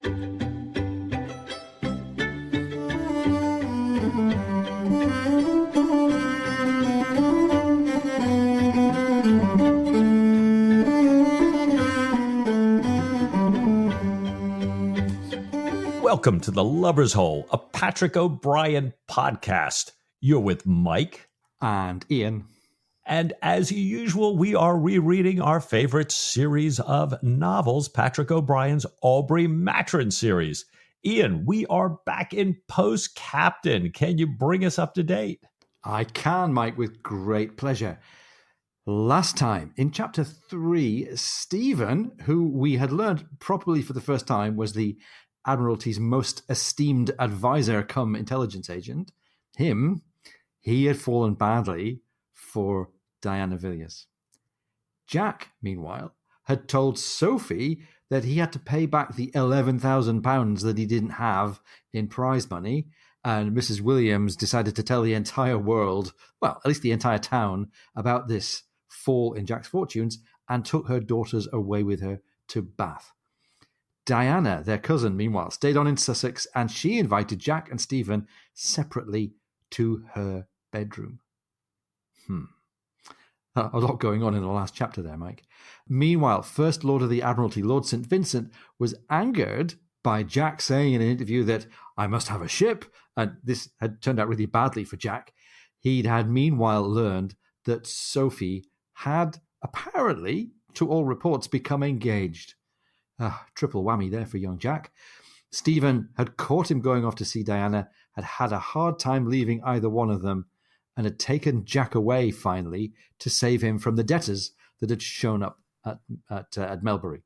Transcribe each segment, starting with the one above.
Welcome to The Lover's Hole, a Patrick O'Brien podcast. You're with Mike. And Ian. And as usual, we are rereading our favorite series of novels, Patrick O'Brien's Aubrey Maturin series. Ian, we are back in Post Captain. Can you bring us up to date? I can, Mike, with great pleasure. Last time, in Chapter 3, Stephen, who we had learned properly for the first time was the Admiralty's most esteemed advisor come intelligence agent, he had fallen badly for Diana Villiers. Jack, meanwhile, had told Sophie that he had to pay back the £11,000 that he didn't have in prize money, and Mrs. Williams decided to tell the entire world, well, at least the entire town, about this fall in Jack's fortunes, and took her daughters away with her to Bath. Diana, their cousin, meanwhile, stayed on in Sussex, and she invited Jack and Stephen separately to her bedroom. A lot going on in the last chapter there, Mike. Meanwhile, First Lord of the Admiralty, Lord St. Vincent, was angered by Jack saying in an interview that I must have a ship, and this had turned out really badly for Jack. He'd had meanwhile learned that Sophie had apparently, to all reports, become engaged. Triple whammy there for young Jack. Stephen had caught him going off to see Diana, had had a hard time leaving either one of them, and had taken Jack away finally to save him from the debtors that had shown up at Melbury.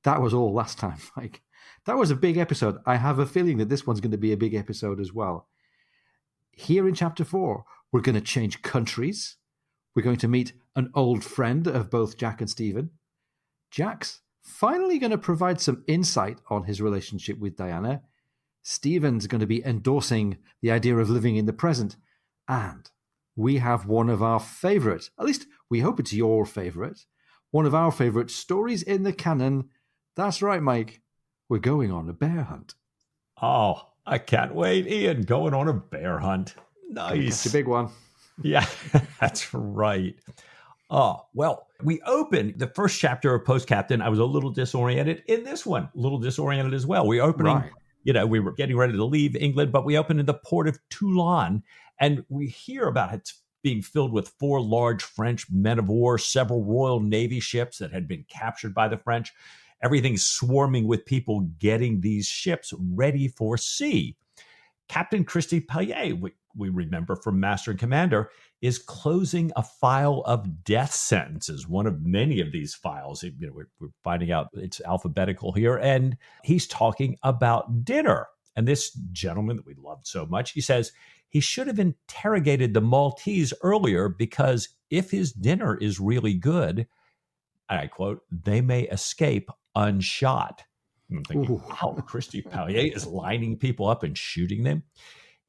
That was all last time, Mike. That was a big episode. I have a feeling that this one's going to be a big episode as well. Here in Chapter 4, we're going to change countries. We're going to meet an old friend of both Jack and Stephen. Jack's finally going to provide some insight on his relationship with Diana. Stephen's going to be endorsing the idea of living in the present. And we have one of our favourite, at least we hope it's your favourite, one of our favourite stories in the canon. That's right, Mike. We're going on a bear hunt. Oh, I can't wait. Ian, going on a bear hunt. Nice. It's a big one. Yeah, that's right. Oh, well, we opened the first chapter of Post Captain. I was a little disoriented. In this one, a little disoriented as well. We opening, we were getting ready to leave England, but we opened in the port of Toulon, and we hear about it being filled with 4 large French men of war, several Royal Navy ships that had been captured by the French. Everything's swarming with people getting these ships ready for sea. Captain Christy Pallier, we remember from Master and Commander, is closing a file of death sentences, one of many of these files. We're finding out it's alphabetical here, and he's talking about dinner. And this gentleman that we loved so much, he says he should have interrogated the Maltese earlier because if his dinner is really good, and I quote, they may escape unshot. I'm thinking, wow, Christy Pallier is lining people up and shooting them.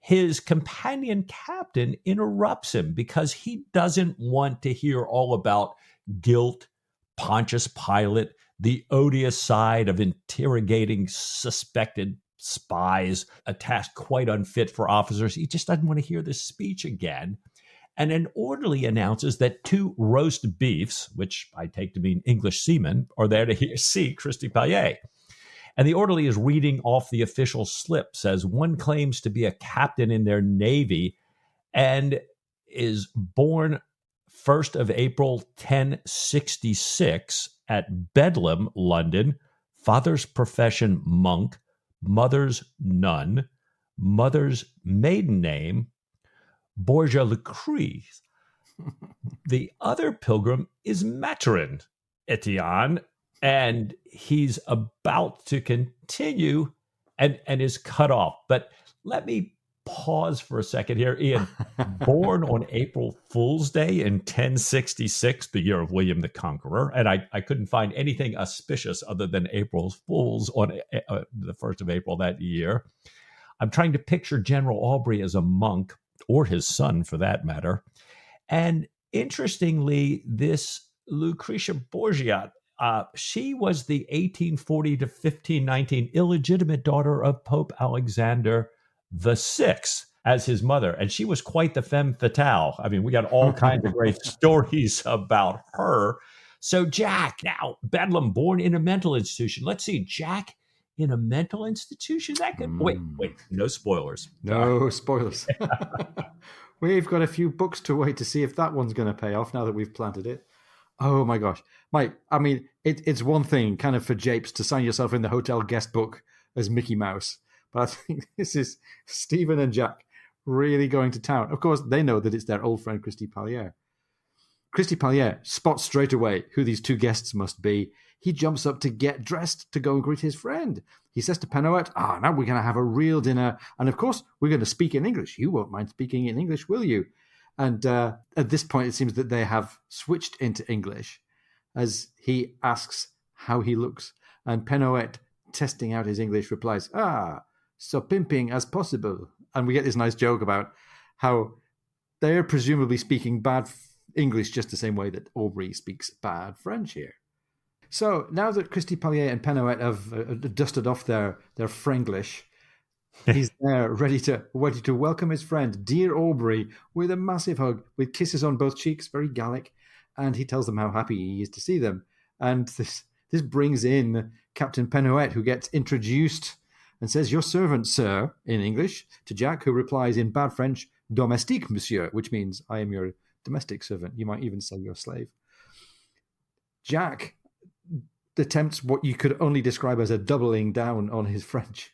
His companion captain interrupts him because he doesn't want to hear all about guilt, Pontius Pilate, the odious side of interrogating suspected spies, a task quite unfit for officers. He just doesn't want to hear this speech again. And an orderly announces that 2 roast beefs, which I take to mean English seamen, are there to see Christy Pallier. And the orderly is reading off the official slip, says one claims to be a captain in their navy and is born 1st of April, 1066 at Bedlam, London. Father's profession, monk. Mother's nun. Mother's maiden name, Borgia Lucrece. The other pilgrim is Maturin, Etienne, and he's about to continue and is cut off. But let me pause for a second here. Ian, born on April Fool's Day in 1066, the year of William the Conqueror, and I couldn't find anything auspicious other than April Fool's on the 1st of April that year. I'm trying to picture General Aubrey as a monk, or his son for that matter. And interestingly, this Lucretia Borgia, She was the 1840 to 1519 illegitimate daughter of Pope Alexander VI as his mother. And she was quite the femme fatale. I mean, we got all kinds of great stories about her. So Jack, now Bedlam, born in a mental institution. Let's see, Jack in a mental institution? That could wait, no spoilers. No spoilers. We've got a few books to wait to see if that one's going to pay off now that we've planted it. Oh my gosh. Mike, I mean, it's one thing kind of for japes to sign yourself in the hotel guest book as Mickey Mouse. But I think this is Stephen and Jack really going to town. Of course, they know that it's their old friend, Christy Pallier. Christy Pallier spots straight away who these two guests must be. He jumps up to get dressed to go and greet his friend. He says to Pennoet, now we're going to have a real dinner. And of course, we're going to speak in English. You won't mind speaking in English, will you? And at this point, it seems that they have switched into English as he asks how he looks. And Pennoet, testing out his English, replies, so pimping as possible. And we get this nice joke about how they're presumably speaking bad English just the same way that Aubrey speaks bad French here. So now that Christy Pallier and Pennoet have dusted off their Franglish, he's there ready to welcome his friend, dear Aubrey, with a massive hug, with kisses on both cheeks, very Gallic, and he tells them how happy he is to see them. And this brings in Captain Pennoet, who gets introduced and says, your servant, sir, in English, to Jack, who replies in bad French, domestique, monsieur, which means I am your domestic servant. You might even say your slave. Jack attempts what you could only describe as a doubling down on his French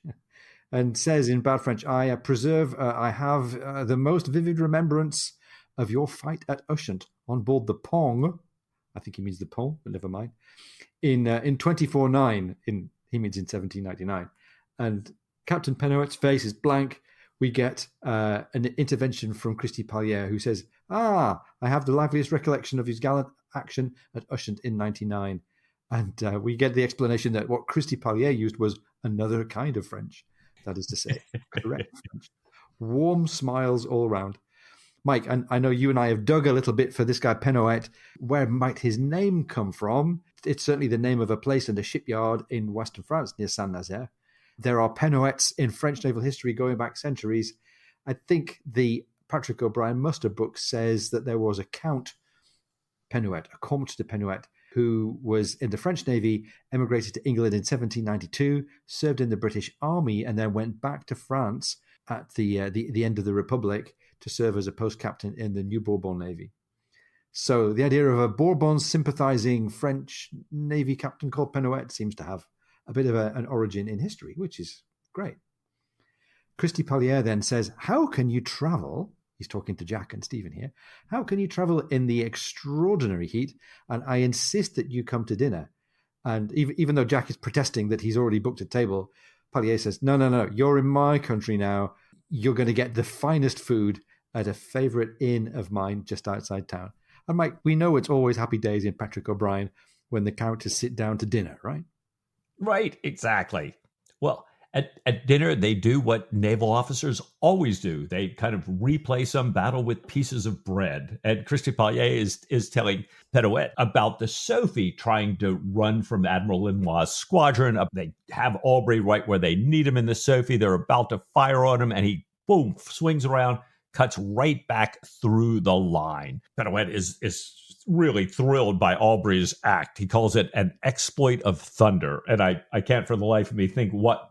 and says in bad French, I have the most vivid remembrance of your fight at Ushant on board the Pong. I think he means the Pont, but never mind. In 24/9, he means in 1799. And Captain Pennoet's face is blank. We get an intervention from Christy Pallier, who says, I have the liveliest recollection of his gallant action at Ushant in 99. And we get the explanation that what Christy Pallier used was another kind of French. That is to say, correct French. Warm smiles all around. Mike, and I know you and I have dug a little bit for this guy Pennoet. Where might his name come from? It's certainly the name of a place and a shipyard in western France near Saint-Nazaire. There are Pennoets in French naval history going back centuries. I think the Patrick O'Brien Muster book says that there was a Count Pennoet, a Comte de Pennoet, who was in the French Navy, emigrated to England in 1792, served in the British Army, and then went back to France at the end of the Republic to serve as a post captain in the New Bourbon Navy. So the idea of a Bourbon-sympathizing French Navy captain called Pennoet seems to have a bit of an origin in history, which is great. Christy Pallier then says, how can you travel? He's talking to Jack and Stephen here. How can you travel in the extraordinary heat? And I insist that you come to dinner. And even though Jack is protesting that he's already booked a table, Pallier says, no, you're in my country now. You're going to get the finest food at a favorite inn of mine just outside town. And Mike, we know it's always happy days in Patrick O'Brien when the characters sit down to dinner, right? Right, exactly. Well, at dinner, they do what naval officers always do. They kind of replay some battle with pieces of bread. And Christy Pallier is telling Pennoet about the Sophie trying to run from Admiral Linois' squadron. They have Aubrey right where they need him in the Sophie. They're about to fire on him, and he, boom, swings around, cuts right back through the line. Pennoet is really thrilled by Aubrey's act. He calls it an exploit of thunder. And I can't for the life of me think what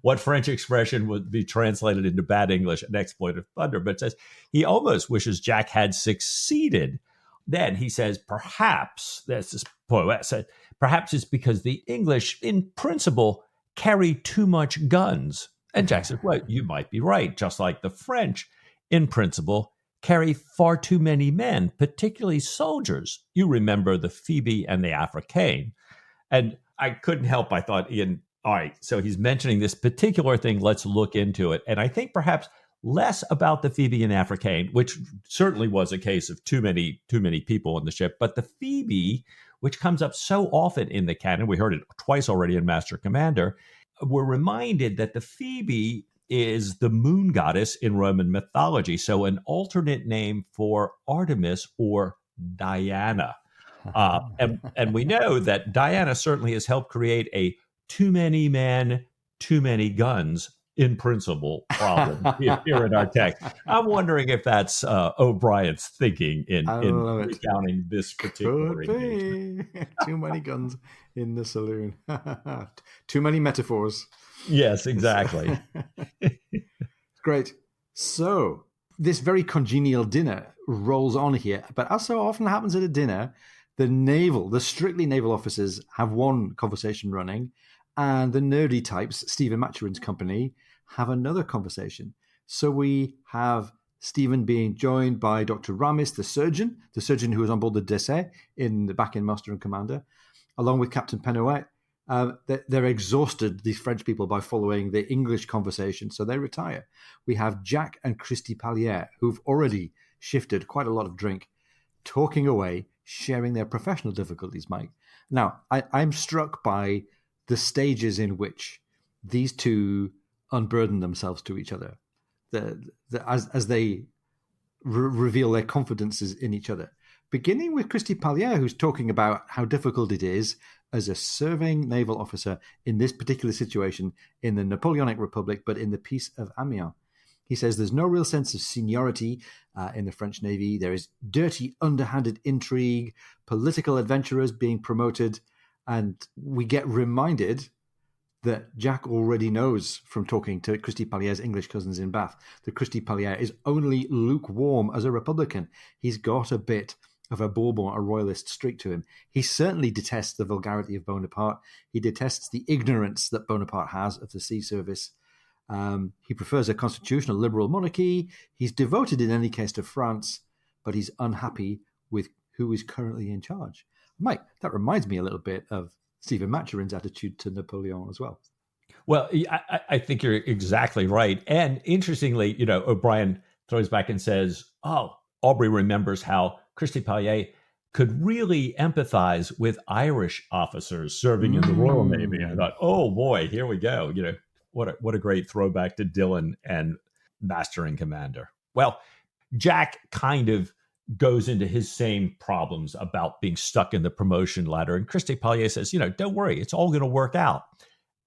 what French expression would be translated into bad English, an exploit of thunder. But it says he almost wishes Jack had succeeded. Then he says, perhaps, this poet said, perhaps it's because the English, in principle, carry too much guns. And Jack says, well, you might be right, just like the French, in principle, carry far too many men, particularly soldiers. You remember the Phoebe and the Africaine. And I couldn't help, I thought, Ian, all right, so he's mentioning this particular thing, let's look into it. And I think perhaps less about the Phoebe and Africaine, which certainly was a case of too many people on the ship, but the Phoebe, which comes up so often in the canon, we heard it twice already in Master Commander, we're reminded that the Phoebe is the moon goddess in Roman mythology, so an alternate name for Artemis or Diana. And we know that Diana certainly has helped create a too many men, too many guns in principle problem here in our text. I'm wondering if that's O'Brien's thinking I in love it. recounting this particular Could engagement. be. Too many guns in the saloon. Too many metaphors. Yes, exactly. Great. So, this very congenial dinner rolls on here, but as so often happens at a dinner, the strictly naval officers have one conversation running, and the nerdy types, Stephen Maturin's company, have another conversation. So we have Stephen being joined by Dr. Ramis, the surgeon who was on board the Dessay back in Master and Commander, along with Captain Penouet. They're exhausted, these French people, by following the English conversation, so they retire. We have Jack and Christy Palliere, who've already shifted quite a lot of drink, talking away, sharing their professional difficulties, Mike. Now, I'm struck by the stages in which these two unburden themselves to each other, as they reveal their confidences in each other. Beginning with Christy Palliere, who's talking about how difficult it is as a serving naval officer in this particular situation in the Napoleonic Republic, but in the Peace of Amiens. He says there's no real sense of seniority in the French Navy. There is dirty, underhanded intrigue, political adventurers being promoted, and we get reminded that Jack already knows from talking to Christy Palliere's English cousins in Bath that Christy Palliere is only lukewarm as a Republican. He's got a bit of a Bourbon, a royalist streak to him. He certainly detests the vulgarity of Bonaparte. He detests the ignorance that Bonaparte has of the sea service. He prefers a constitutional liberal monarchy. He's devoted in any case to France, but he's unhappy with who is currently in charge. Mike, that reminds me a little bit of Stephen Maturin's attitude to Napoleon as well. Well, I think you're exactly right. And interestingly, O'Brien throws back and says, Aubrey remembers how Christy Palliere could really empathize with Irish officers serving in the Royal Navy. I thought, oh boy, here we go. What a great throwback to Dillon and Master and Commander. Well, Jack kind of goes into his same problems about being stuck in the promotion ladder. And Christy Palliere says, don't worry, it's all going to work out.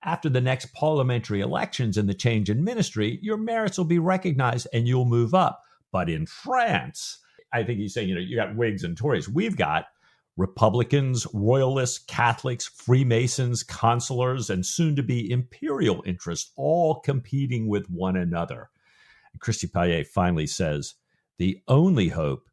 After the next parliamentary elections and the change in ministry, your merits will be recognized and you'll move up. But in France, I think he's saying, you got Whigs and Tories. We've got Republicans, Royalists, Catholics, Freemasons, consulars, and soon to be imperial interests all competing with one another. And Christy Palliere finally says, the only hope,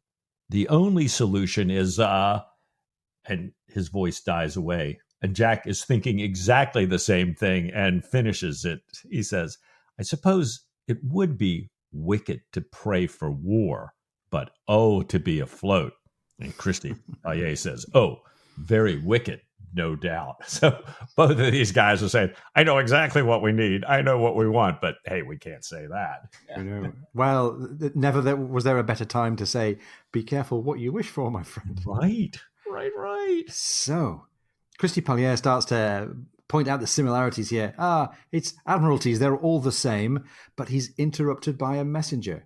the only solution is, and his voice dies away. And Jack is thinking exactly the same thing and finishes it. He says, I suppose it would be wicked to pray for war, but to be afloat. And Christy Palliere says, very wicked, no doubt. So both of these guys are saying, I know exactly what we need. I know what we want, but hey, we can't say that. Well, never was there a better time to say, be careful what you wish for, my friend. Right. So Christy Palliere starts to point out the similarities here. It's admiralties. They're all the same, but he's interrupted by a messenger.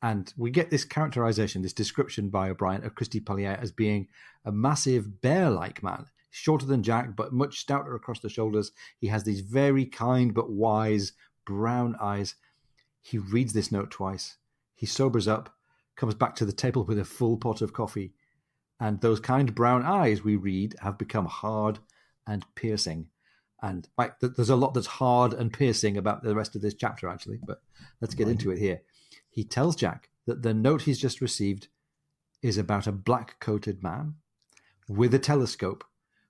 And we get this characterization, this description by O'Brien of Christy Palliere as being a massive bear-like man, shorter than Jack, but much stouter across the shoulders. He has these very kind but wise brown eyes. He reads this note twice. He sobers up, comes back to the table with a full pot of coffee. And those kind brown eyes, we read, have become hard and piercing. And there's a lot that's hard and piercing about the rest of this chapter, actually, but let's get into it here. He tells Jack that the note he's just received is about a black-coated man with a telescope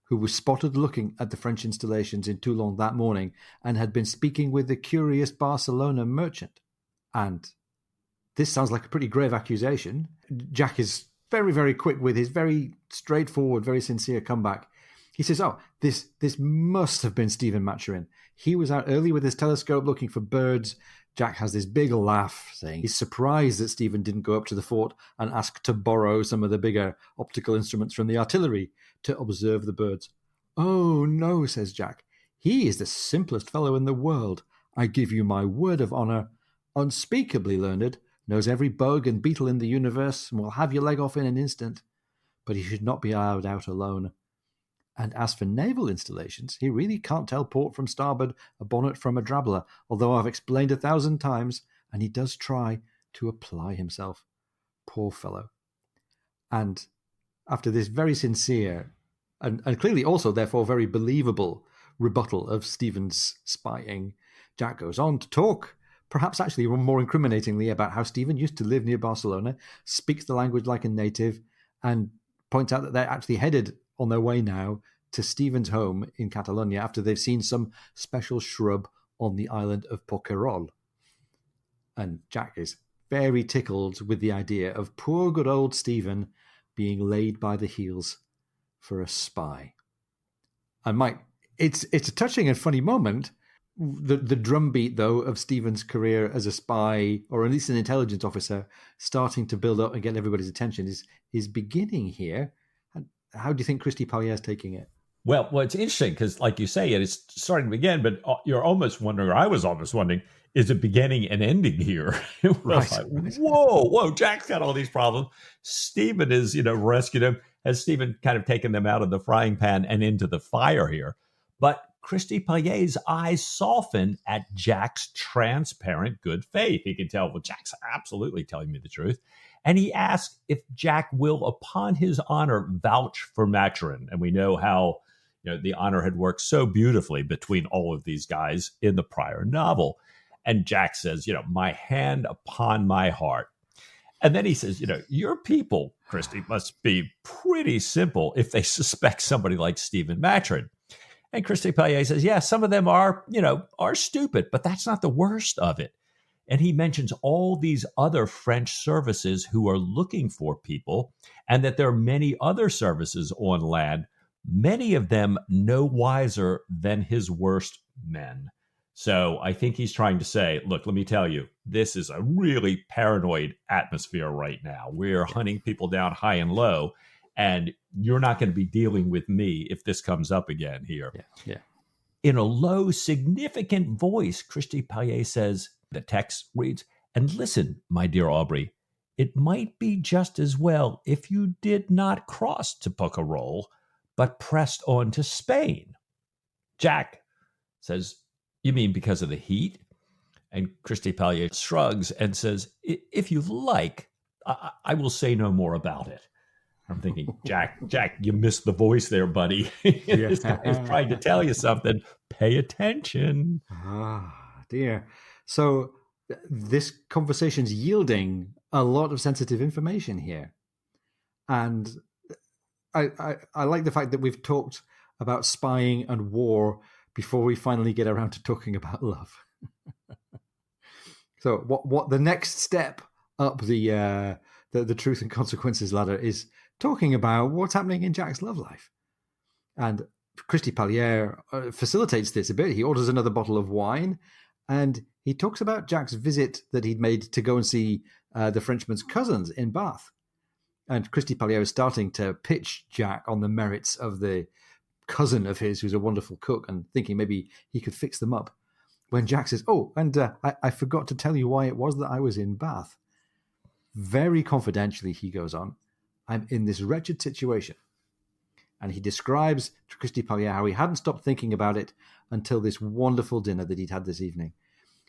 who was spotted looking at the French installations in Toulon that morning and had been speaking with the curious Barcelona merchant. And this sounds like a pretty grave accusation. Jack is very, very quick with his very straightforward, very sincere comeback. He says, this must have been Stephen Maturin. He was out early with his telescope looking for birds. Jack has this big laugh, saying he's surprised that Stephen didn't go up to the fort and ask to borrow some of the bigger optical instruments from the artillery to observe the birds. Oh, no, says Jack. He is the simplest fellow in the world. I give you my word of honor. Unspeakably learned, knows every bug and beetle in the universe, and will have your leg off in an instant. but he should not be allowed out alone. And as for naval installations, he really can't tell port from starboard, a bonnet from a drabbler, although I've explained 1,000 times, and he does try to apply himself. Poor fellow. And after this very sincere and clearly also, therefore, very believable rebuttal of Stephen's spying, Jack goes on to talk, perhaps actually more incriminatingly, about how Stephen used to live near Barcelona, speaks the language like a native, and points out that they're actually headed on their way now to Stephen's home in Catalonia after they've seen some special shrub on the island of Poquerol. And Jack is very tickled with the idea of poor good old Stephen being laid by the heels for a spy. And Mike, it's a touching and funny moment. The drumbeat, though, of Stephen's career as a spy, or at least an intelligence officer, starting to build up and get everybody's attention is beginning here. And how do you think Christy Pallier is taking it? Well, it's interesting because, like you say, it's starting to begin, but you're almost wondering, or I was almost wondering, is it beginning and ending here? Right. Whoa, Jack's got all these problems. Stephen is, rescued him. Has Stephen kind of taken them out of the frying pan and into the fire here? But Christy Pallier's eyes soften at Jack's transparent good faith. He can tell, well, Jack's absolutely telling me the truth. And he asks if Jack will, upon his honor, vouch for Maturin. And we know how the honor had worked so beautifully between all of these guys in the prior novel. And Jack says, my hand upon my heart. And then he says, your people, Christy, must be pretty simple if they suspect somebody like Stephen Maturin. And Christy Pallier says, yeah, some of them are stupid, but that's not the worst of it. And he mentions all these other French services who are looking for people, and that there are many other services on land, many of them no wiser than his worst men. So I think he's trying to say, look, let me tell you, this is a really paranoid atmosphere right now. We're hunting people down high and low, and you're not going to be dealing with me if this comes up again here. Yeah. In a low, significant voice, Christy Pallier says, the text reads, and listen, my dear Aubrey, it might be just as well if you did not cross to Poquerol, but pressed on to Spain. Jack says, you mean because of the heat? And Christy Pallier shrugs and says, if you like, I will say no more about it. I'm thinking, Jack, you missed the voice there, buddy. This guy is trying to tell you something. Pay attention. Dear. So this conversation's yielding a lot of sensitive information here. And I like the fact that we've talked about spying and war before we finally get around to talking about love. So what the next step up the truth and consequences ladder is talking about what's happening in Jack's love life. And Christy Pallier facilitates this a bit. He orders another bottle of wine, and he talks about Jack's visit that he'd made to go and see the Frenchman's cousins in Bath. And Christy Pallier is starting to pitch Jack on the merits of the cousin of his who's a wonderful cook, and thinking maybe he could fix them up. When Jack says, I forgot to tell you why it was that I was in Bath. Very confidentially, he goes on, I'm in this wretched situation. And he describes to Christy Pallier how he hadn't stopped thinking about it until this wonderful dinner that he'd had this evening.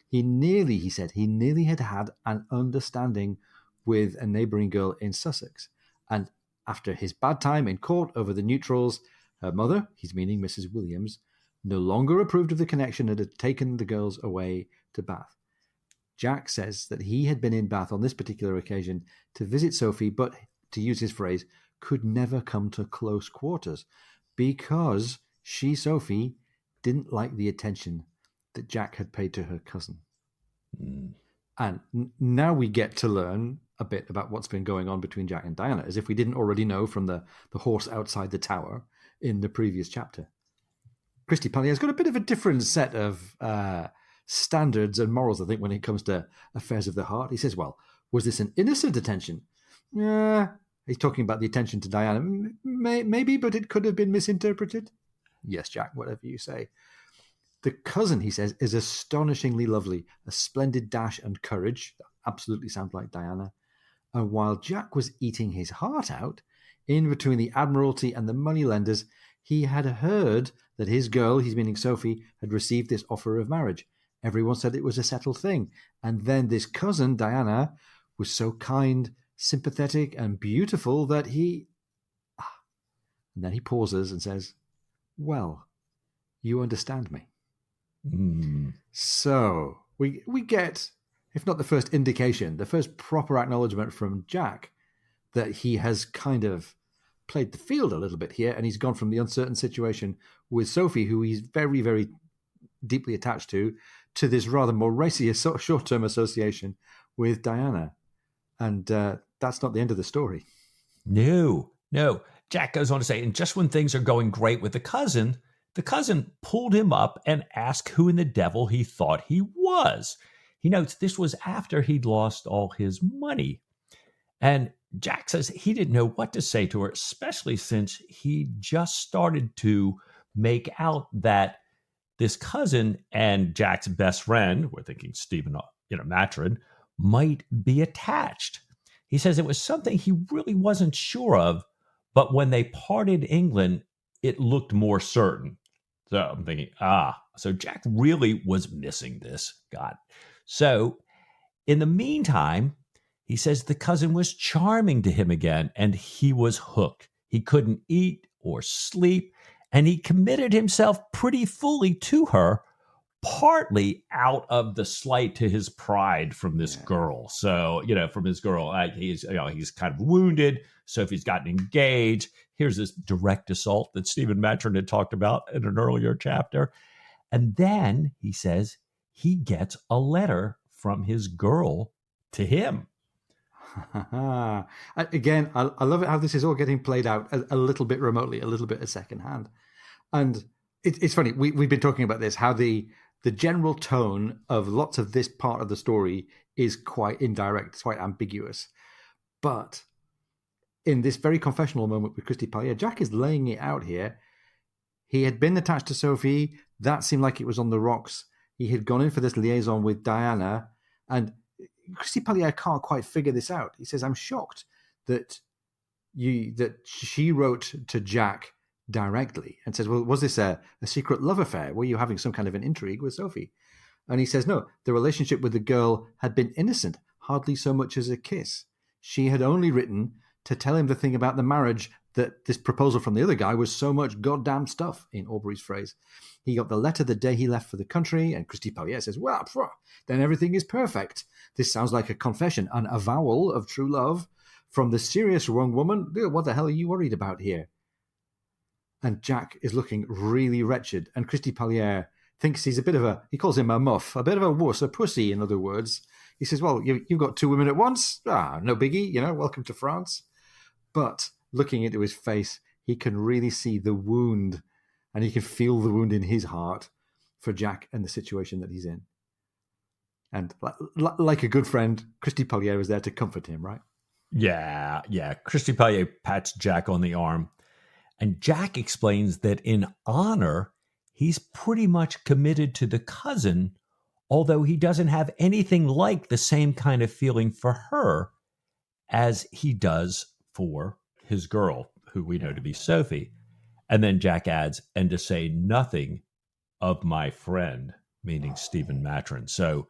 He nearly had an understanding with a neighbouring girl in Sussex. And after his bad time in court over the neutrals, her mother, he's meaning Mrs. Williams, no longer approved of the connection and had taken the girls away to Bath. Jack says that he had been in Bath on this particular occasion to visit Sophie, but, to use his phrase, could never come to close quarters because she, Sophie, didn't like the attention that Jack had paid to her cousin. And now we get to learn a bit about what's been going on between Jack and Diana, as if we didn't already know from the horse outside the tower in the previous chapter. Christy Pallier's got a bit of a different set of standards and morals, I think, when it comes to affairs of the heart. He says, well, was this an innocent attention? He's talking about the attention to Diana. Maybe, but it could have been misinterpreted. Yes, Jack, whatever you say. The cousin, he says, is astonishingly lovely, a splendid dash and courage. Absolutely sounds like Diana. And while Jack was eating his heart out, in between the Admiralty and the moneylenders, he had heard that his girl, he's meaning Sophie, had received this offer of marriage. Everyone said it was a settled thing. And then this cousin, Diana, was so kind, sympathetic, and beautiful that he... And then he pauses and says, well, you understand me. Mm. So we get, if not the first indication, the first proper acknowledgement from Jack that he has kind of played the field a little bit here, and he's gone from the uncertain situation with Sophie, who he's very, very deeply attached to this rather more racy short-term association with Diana. And that's not the end of the story. No. Jack goes on to say, and just when things are going great with the cousin pulled him up and asked who in the devil he thought he was. He notes this was after he'd lost all his money. And Jack says he didn't know what to say to her, especially since he just started to make out that this cousin and Jack's best friend, we're thinking Stephen, Matron, might be attached. He says it was something he really wasn't sure of, but when they parted England, it looked more certain. So I'm thinking, so Jack really was missing this. God. So in the meantime, he says the cousin was charming to him again, and he was hooked. He couldn't eat or sleep, and he committed himself pretty fully to her, partly out of the slight to his pride from this girl. So, from his girl, he's kind of wounded. Sophie's gotten engaged. Here's this direct assault that Stephen Matron had talked about in an earlier chapter. And then he says he gets a letter from his girl to him. Again, I love it how this is all getting played out a little bit remotely, a little bit at second hand. And it's funny, we've been talking about this, how the general tone of lots of this part of the story is quite indirect, it's quite ambiguous. But in this very confessional moment with Christy Pallier, Jack is laying it out here. He had been attached to Sophie. That seemed like it was on the rocks. He had gone in for this liaison with Diana. And Christy Pallier can't quite figure this out. He says, I'm shocked that she wrote to Jack directly and says, well, was this a secret love affair? Were you having some kind of an intrigue with Sophie? And he says, no, the relationship with the girl had been innocent, hardly so much as a kiss. She had only written to tell him the thing about the marriage, that this proposal from the other guy was so much goddamn stuff, in Aubrey's phrase. He got the letter the day he left for the country, and Christy Pallier says, well, then everything is perfect. This sounds like a confession, an avowal of true love from the serious wrong woman. What the hell are you worried about here? And Jack is looking really wretched, and Christy Pallier thinks he's he calls him a muff, a bit of a wuss, a pussy, in other words. He says, well, you've got two women at once? No biggie, welcome to France. But looking into his face, he can really see the wound, and he can feel the wound in his heart for Jack and the situation that he's in. And like a good friend, Christy Pallier is there to comfort him, right? Yeah. Christy Pallier pats Jack on the arm, and Jack explains that in honor, he's pretty much committed to the cousin, although he doesn't have anything like the same kind of feeling for her as he does for his girl, who we know to be Sophie. And then Jack adds, and to say nothing of my friend, meaning Stephen Matron. So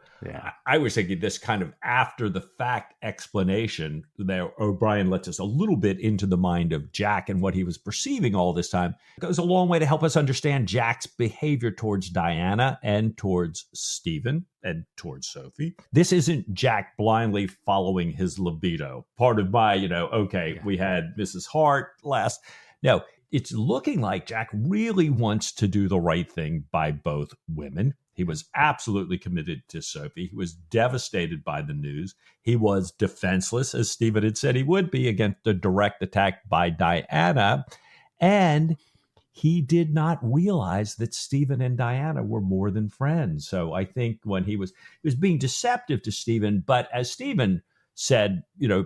I was thinking this kind of after the fact explanation there, O'Brien lets us a little bit into the mind of Jack and what he was perceiving all this time. It goes a long way to help us understand Jack's behavior towards Diana and towards Stephen and towards Sophie. This isn't Jack blindly following his libido. Part of my, we had Mrs. Hart last. No, it's looking like Jack really wants to do the right thing by both women. He was absolutely committed to Sophie. He was devastated by the news. He was defenseless, as Stephen had said he would be, against a direct attack by Diana. And he did not realize that Stephen and Diana were more than friends. So I think when he was being deceptive to Stephen, but as Stephen said,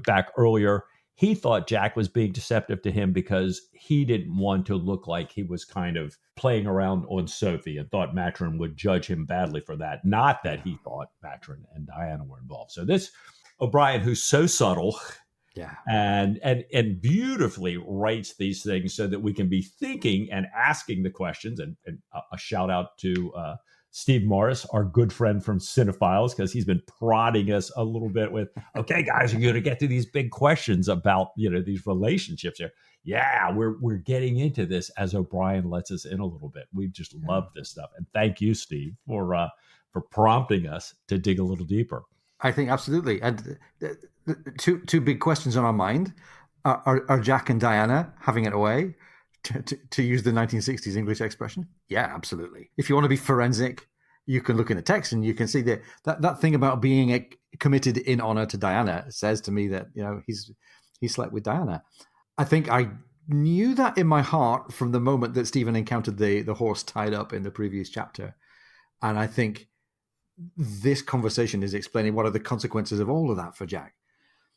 back earlier, he thought Jack was being deceptive to him because he didn't want to look like he was kind of playing around on Sophie and thought Matron would judge him badly for that. Not that he thought Matron and Diana were involved. So this O'Brien, who's so subtle, Yeah. and beautifully writes these things so that we can be thinking and asking the questions. And a shout out to Steve Morris, our good friend from Cinephiles, because he's been prodding us a little bit with, okay, guys, you're going to get to these big questions about these relationships here. Yeah, we're getting into this as O'Brien lets us in a little bit. We just love this stuff, and thank you, Steve, for prompting us to dig a little deeper. I think absolutely. And the two big questions on our mind are Jack and Diana having it away, to use the 1960s English expression? Yeah, absolutely. If you want to be forensic, you can look in the text and you can see that thing about being committed in honor to Diana says to me that he slept with Diana. I think I knew that in my heart from the moment that Stephen encountered the horse tied up in the previous chapter. And I think this conversation is explaining what are the consequences of all of that for Jack.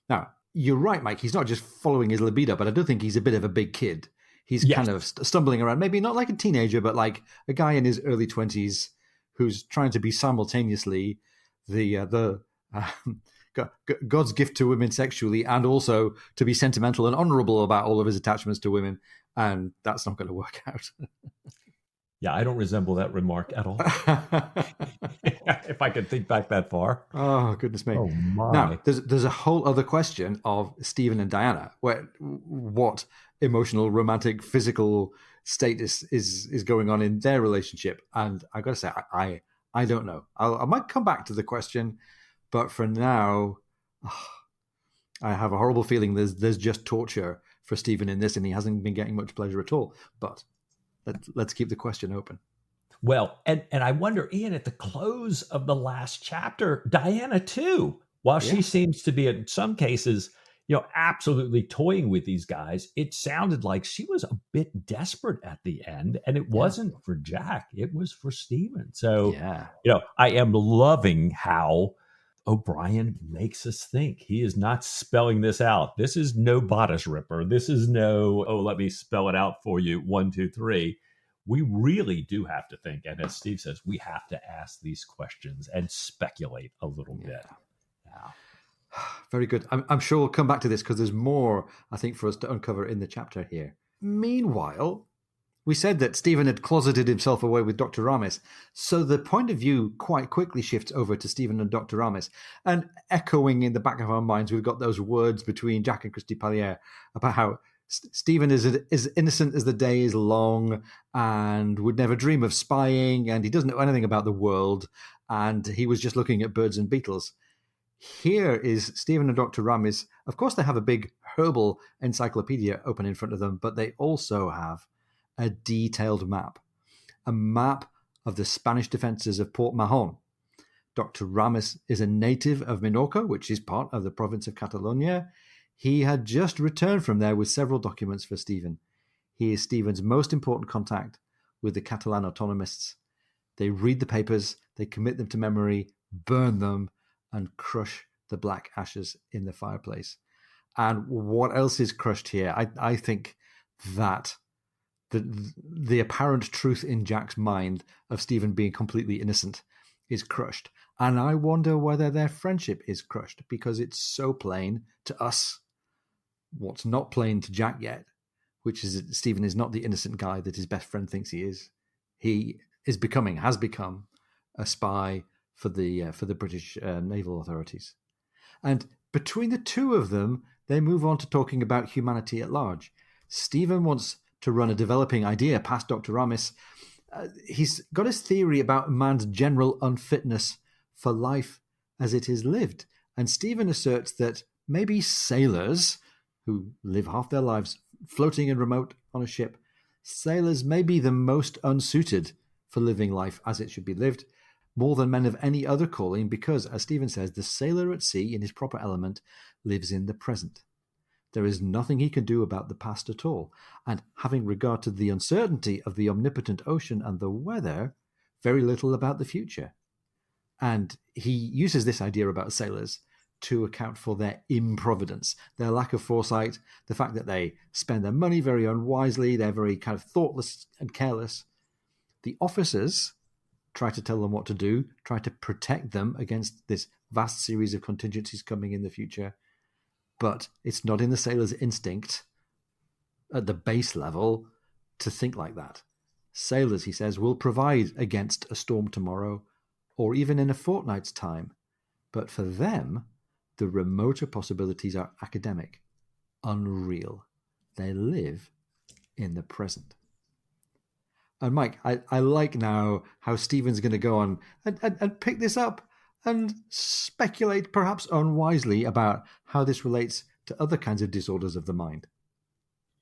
Now, you're right, Mike. He's not just following his libido, but I do think he's a bit of a big kid. He's kind of stumbling around, maybe not like a teenager, but like a guy in his early 20s who's trying to be simultaneously God's gift to women sexually and also to be sentimental and honorable about all of his attachments to women. And that's not going to work out. Yeah, I don't resemble that remark at all. If I could think back that far. Oh, goodness me. Oh, my. Now, there's a whole other question of Stephen and Diana. What emotional, romantic, physical status is going on in their relationship? And I got to say, I don't know. I might come back to the question, but for now, I have a horrible feeling there's just torture for Stephen in this, and he hasn't been getting much pleasure at all. But let's keep the question open. Well, and I wonder, Ian, at the close of the last chapter, Diana too, while she seems to be in some cases, absolutely toying with these guys, it sounded like she was a bit desperate at the end, and it wasn't for Jack, it was for Stephen. So, I am loving how O'Brien makes us think. He is not spelling this out. This is no bodice ripper. This is no, let me spell it out for you. 1, 2, 3. We really do have to think. And as Steve says, we have to ask these questions and speculate a little bit. Yeah. Very good. I'm sure we'll come back to this because there's more, I think, for us to uncover in the chapter here. Meanwhile, we said that Stephen had closeted himself away with Dr. Ramis, so the point of view quite quickly shifts over to Stephen and Dr. Ramis. And echoing in the back of our minds, we've got those words between Jack and Christy Pallier about how Stephen is as innocent as the day is long and would never dream of spying, and he doesn't know anything about the world, and he was just looking at birds and beetles. Here is Stephen and Dr. Ramis. Of course, they have a big herbal encyclopedia open in front of them, but they also have a detailed map, a map of the Spanish defenses of Port Mahon. Dr. Ramis is a native of Minorca, which is part of the province of Catalonia. He had just returned from there with several documents for Stephen. He is Stephen's most important contact with the Catalan autonomists. They read the papers, they commit them to memory, burn them, and crush the black ashes in the fireplace. And what else is crushed here? I think that the apparent truth in Jack's mind of Stephen being completely innocent is crushed. And I wonder whether their friendship is crushed because it's so plain to us what's not plain to Jack yet, which is that Stephen is not the innocent guy that his best friend thinks he is. He has become a spy for the British naval authorities. And between the two of them, they move on to talking about humanity at large. Stephen wants to run a developing idea past Dr. Ramis. He's got his theory about man's general unfitness for life as it is lived. And Stephen asserts that maybe sailors who live half their lives floating in remote on a ship, sailors may be the most unsuited for living life as it should be lived, more than men of any other calling, because, as Stephen says, the sailor at sea in his proper element lives in the present. There is nothing he can do about the past at all. And having regard to the uncertainty of the omnipotent ocean and the weather, very little about the future. And he uses this idea about sailors to account for their improvidence, their lack of foresight, the fact that they spend their money very unwisely, they're very kind of thoughtless and careless. The officers try to tell them what to do, try to protect them against this vast series of contingencies coming in the future. but it's not in the sailor's instinct at the base level to think like that. Sailors, he says, will provide against a storm tomorrow or even in a fortnight's time. But for them, the remoter possibilities are academic, unreal. They live in the present. And Mike, I like now how Stephen's going to go on and pick this up and speculate, perhaps unwisely, about how this relates to other kinds of disorders of the mind.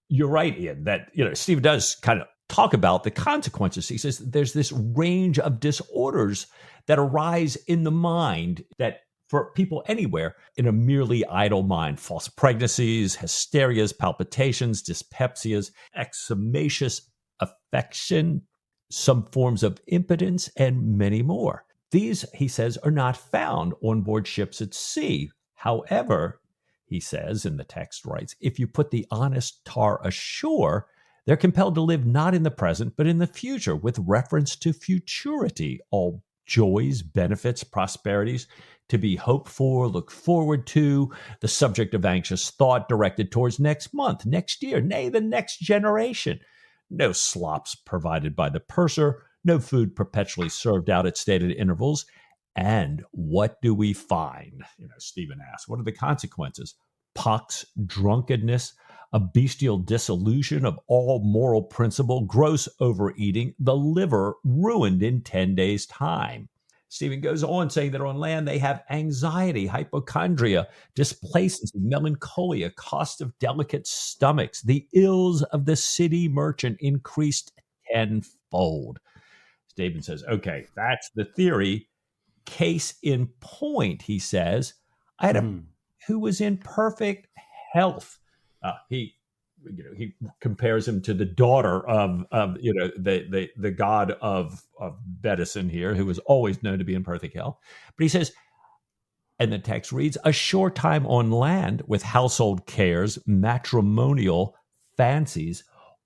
You're right, Ian, that Stephen does kind of talk about the consequences. He says there's this range of disorders that arise in the mind that for people anywhere in a merely idle mind: false pregnancies, hysterias, palpitations, dyspepsias, eczematous affection, some forms of impotence, and many more. These, he says, are not found on board ships at sea. However, he says, in the text writes, if you put the honest tar ashore, they're compelled to live not in the present, but in the future, with reference to futurity, all joys, benefits, prosperities to be hoped for, looked forward to, the subject of anxious thought directed towards next month, next year, nay, the next generation. No slops provided by the purser, no food perpetually served out at stated intervals. And what do we find? Stephen asks, what are the consequences? Pox, drunkenness, a bestial dissolution of all moral principle, gross overeating, the liver ruined in 10 days' time. Stephen goes on saying that on land they have anxiety, hypochondria, displacency, melancholia, cost of delicate stomachs. The ills of the city merchant increased tenfold. Stephen says, okay, that's the theory. Case in point, he says, I had a who was in perfect health. He compares him to the daughter of the god of medicine here, who was always known to be in perfect health. But he says, and the text reads, a short time on land with household cares, matrimonial fancies,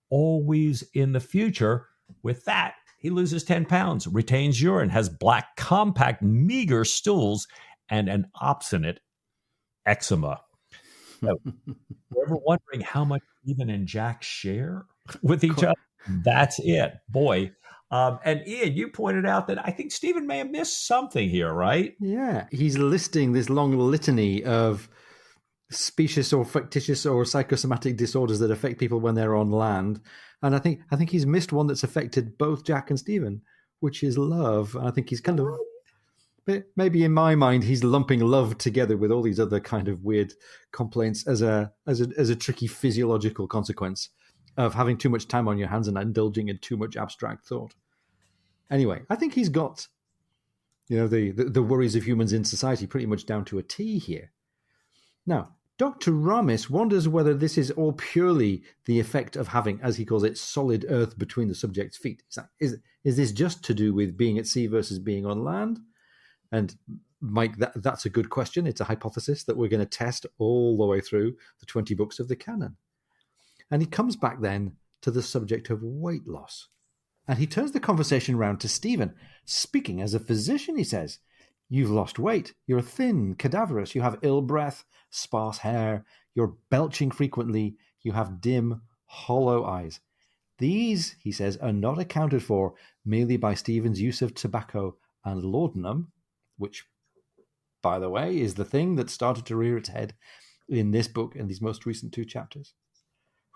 always in the future. With that, he loses 10 pounds, retains urine, has black, compact, meager stools, and an obstinate eczema. So, we're ever wondering how much Stephen and Jack share with each other? That's it. Boy. And Ian, you pointed out that I think Stephen may have missed something here, right? Yeah. He's listing this long litany of specious or fictitious or psychosomatic disorders that affect people when they're on land. And I think he's missed one that's affected both Jack and Stephen, which is love. I think he's kind of, maybe in my mind, he's lumping love together with all these other kind of weird complaints as a tricky physiological consequence of having too much time on your hands and indulging in too much abstract thought. Anyway, I think he's got, the worries of humans in society pretty much down to a T here. Now, Dr. Ramis wonders whether this is all purely the effect of having, as he calls it, solid earth between the subject's feet. Is this just to do with being at sea versus being on land? And Mike, that's a good question. It's a hypothesis that we're going to test all the way through the 20 books of the canon. And he comes back then to the subject of weight loss. And he turns the conversation round to Stephen. Speaking as a physician, he says, you've lost weight. You're thin, cadaverous. You have ill breath, sparse hair. You're belching frequently. You have dim, hollow eyes. These, he says, are not accounted for merely by Stephen's use of tobacco and laudanum, which, by the way, is the thing that started to rear its head in this book in these most recent 2 chapters.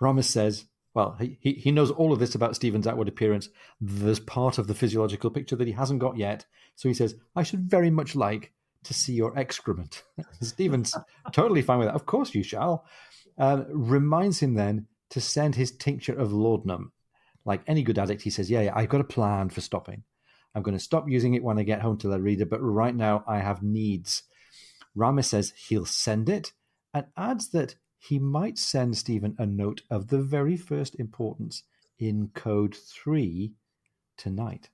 Ramis says, well, he knows all of this about Stephen's outward appearance. There's part of the physiological picture that he hasn't got yet. So he says, I should very much like to see your excrement. Stephen's totally fine with that. Of course you shall. Reminds him then to send his tincture of laudanum. Like any good addict, he says, yeah, I've got a plan for stopping. I'm going to stop using it when I get home to the reader, but right now I have needs. Ramis says he'll send it and adds that he might send Stephen a note of the very first importance in code 3 tonight.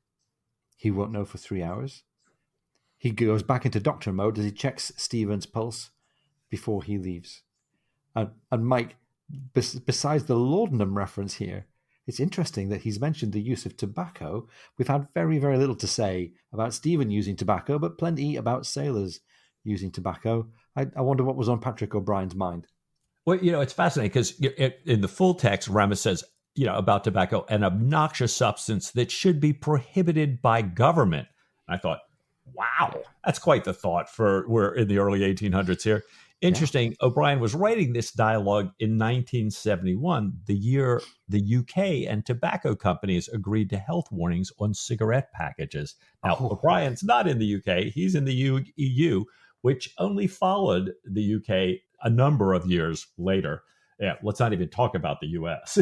He won't know for 3 hours. He goes back into doctor mode as he checks Stephen's pulse before he leaves. And Mike, besides the laudanum reference here, it's interesting that he's mentioned the use of tobacco. We've had very, very little to say about Stephen using tobacco, but plenty about sailors using tobacco. I wonder what was on Patrick O'Brien's mind. Well, it's fascinating because in the full text, Ramis says, about tobacco, an obnoxious substance that should be prohibited by government. And I thought, wow, that's quite the thought we're in the early 1800s here. Interesting. Yeah. O'Brien was writing this dialogue in 1971, the year the UK and tobacco companies agreed to health warnings on cigarette packages. Now, O'Brien's not in the UK. He's in the EU, which only followed the UK a number of years later. Yeah, let's not even talk about the US.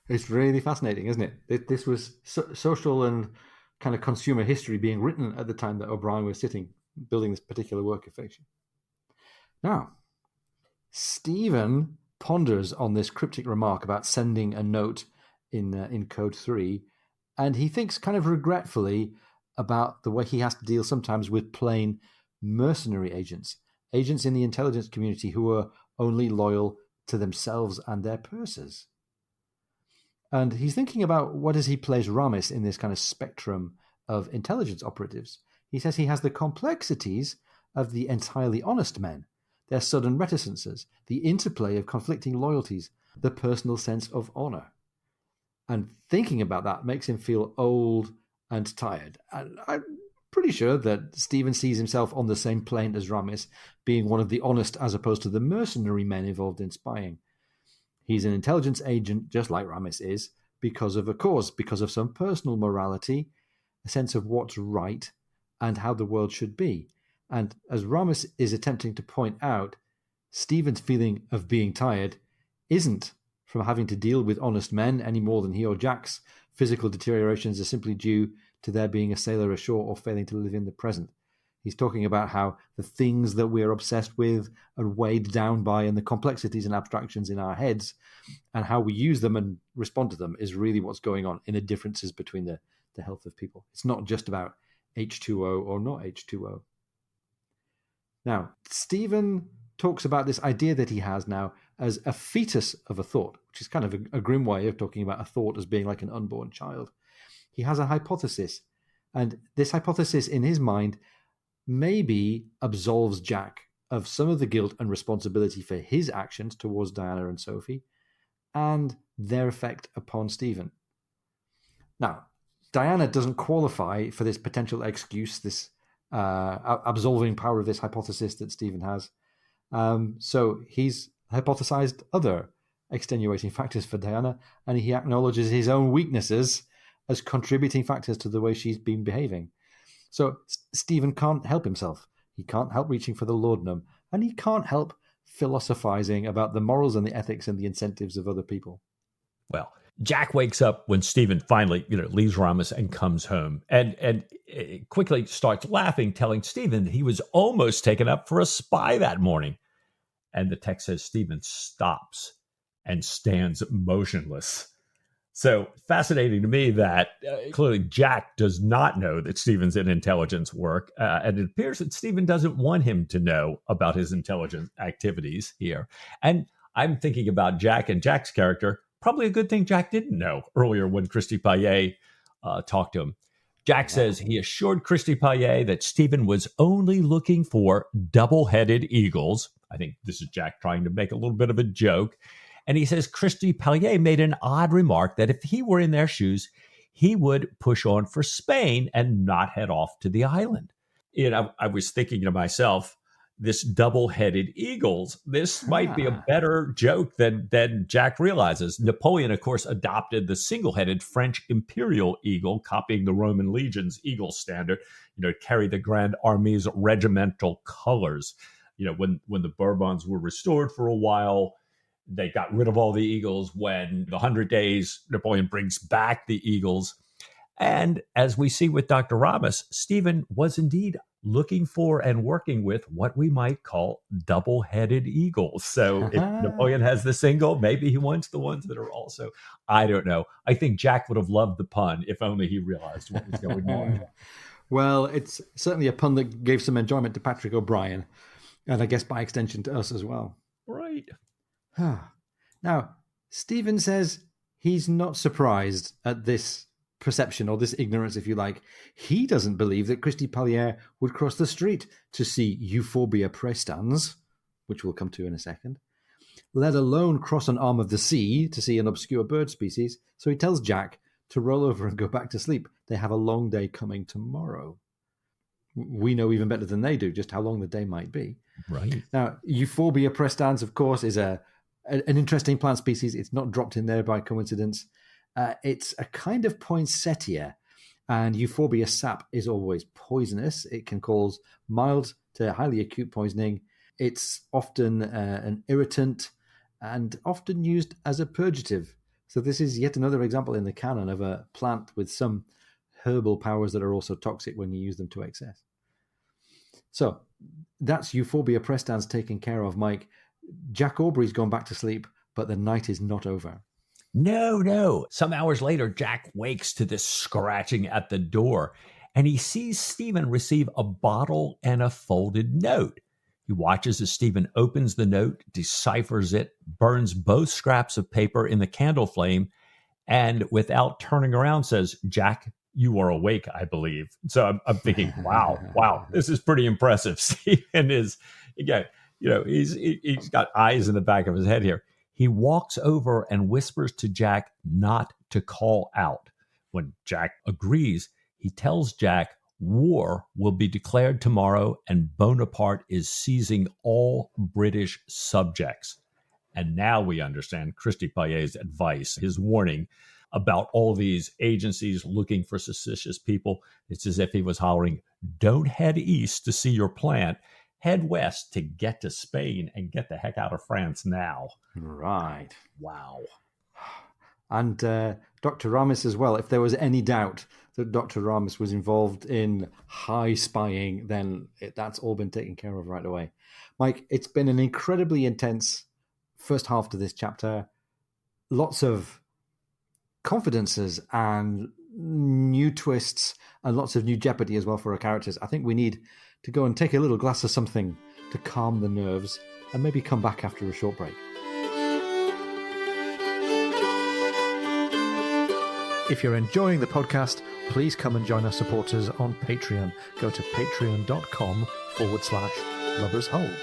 It's really fascinating, isn't it? This was social and kind of consumer history being written at the time that O'Brien was building this particular work of fiction. Now, Stephen ponders on this cryptic remark about sending a note in Code 3, and he thinks kind of regretfully about the way he has to deal sometimes with plain mercenary agents in the intelligence community who are only loyal to themselves and their purses. And he's thinking about what does he place Ramis in this kind of spectrum of intelligence operatives. He says he has the complexities of the entirely honest men, their sudden reticences, the interplay of conflicting loyalties, the personal sense of honor. And thinking about that makes him feel old and tired. And I'm pretty sure that Stephen sees himself on the same plane as Ramis, being one of the honest as opposed to the mercenary men involved in spying. He's an intelligence agent, just like Ramis is, because of a cause, because of some personal morality, a sense of what's right and how the world should be. And as Ramis is attempting to point out, Stephen's feeling of being tired isn't from having to deal with honest men any more than he or Jack's physical deteriorations are simply due to their being a sailor ashore or failing to live in the present. He's talking about how the things that we're obsessed with are weighed down by and the complexities and abstractions in our heads, and how we use them and respond to them is really what's going on in the differences between the health of people. It's not just about H2O or not H2O. Now, Stephen talks about this idea that he has now as a fetus of a thought, which is kind of a grim way of talking about a thought as being like an unborn child. He has a hypothesis, and this hypothesis in his mind maybe absolves Jack of some of the guilt and responsibility for his actions towards Diana and Sophie and their effect upon Stephen. Now, Diana doesn't qualify for this potential excuse, this absolving power of this hypothesis that Stephen has. So he's hypothesized other extenuating factors for Diana, and he acknowledges his own weaknesses as contributing factors to the way she's been behaving. So Stephen can't help himself. He can't help reaching for the laudanum, and he can't help philosophizing about the morals and the ethics and the incentives of other people. Well, Jack wakes up when Stephen finally, leaves Ramis and comes home, and quickly starts laughing, telling Stephen that he was almost taken up for a spy that morning. And the text says Stephen stops and stands motionless. So fascinating to me that clearly Jack does not know that Stephen's in intelligence work. And it appears that Stephen doesn't want him to know about his intelligence activities here. And I'm thinking about Jack and Jack's character. Probably a good thing Jack didn't know earlier when Christy Payet talked to him. Jack says he assured Christy Payet that Stephen was only looking for double-headed eagles. I think this is Jack trying to make a little bit of a joke. And he says Christy Payet made an odd remark that if he were in their shoes, he would push on for Spain and not head off to the island. I was thinking to myself, this double-headed eagles, this might be a better joke than Jack realizes. Napoleon, of course, adopted the single-headed French imperial eagle, copying the Roman legion's eagle standard, to carry the Grand Army's regimental colors. When the Bourbons were restored for a while, they got rid of all the eagles. When the 100 Days, Napoleon brings back the eagles. And as we see with Dr. Ramis, Stephen was indeed looking for and working with what we might call double-headed eagles. So if Napoleon has the single, maybe he wants the ones that are also, I don't know. I think Jack would have loved the pun if only he realized what was going on. Well, it's certainly a pun that gave some enjoyment to Patrick O'Brien, and I guess by extension to us as well. Right. Now, Stephen says he's not surprised at this perception or this ignorance, if you like. He doesn't believe that Christy Payet would cross the street to see Euphorbia praestans. which we'll come to in a second, let alone cross an arm of the sea to see an obscure bird species. So he tells Jack to roll over and go back to sleep. They have a long day coming tomorrow. We know even better than they do just how long the day might be. Right. Now, Euphorbia prestans, of course, is an interesting plant species. It's not dropped in there by coincidence. It's a kind of poinsettia, and Euphorbia sap is always poisonous. It can cause mild to highly acute poisoning. It's often an irritant and often used as a purgative. So this is yet another example in the canon of a plant with some herbal powers that are also toxic when you use them to excess. So that's Euphorbia prestans taken care of, Mike. Jack Aubrey's gone back to sleep, but the night is not over. No. Some hours later, Jack wakes to this scratching at the door, and he sees Stephen receive a bottle and a folded note. He watches as Stephen opens the note, deciphers it, burns both scraps of paper in the candle flame, and without turning around says, "Jack, you are awake, I believe." So I'm thinking, wow, this is pretty impressive. Stephen is, again, he's got eyes in the back of his head here. He walks over and whispers to Jack not to call out. When Jack agrees, he tells Jack war will be declared tomorrow and Bonaparte is seizing all British subjects. And now we understand Christy Payet's advice, his warning about all these agencies looking for suspicious people. It's as if he was hollering, don't head east to see your plant. Head west to get to Spain and get the heck out of France now. Right. Wow. And Dr. Ramis as well. If there was any doubt that Dr. Ramis was involved in high spying, then that's all been taken care of right away. Mike, it's been an incredibly intense first half to this chapter. Lots of confidences and new twists and lots of new jeopardy as well for our characters. I think we need to go and take a little glass of something to calm the nerves and maybe come back after a short break. If you're enjoying the podcast, please come and join our supporters on Patreon. Go to patreon.com/LoversHole.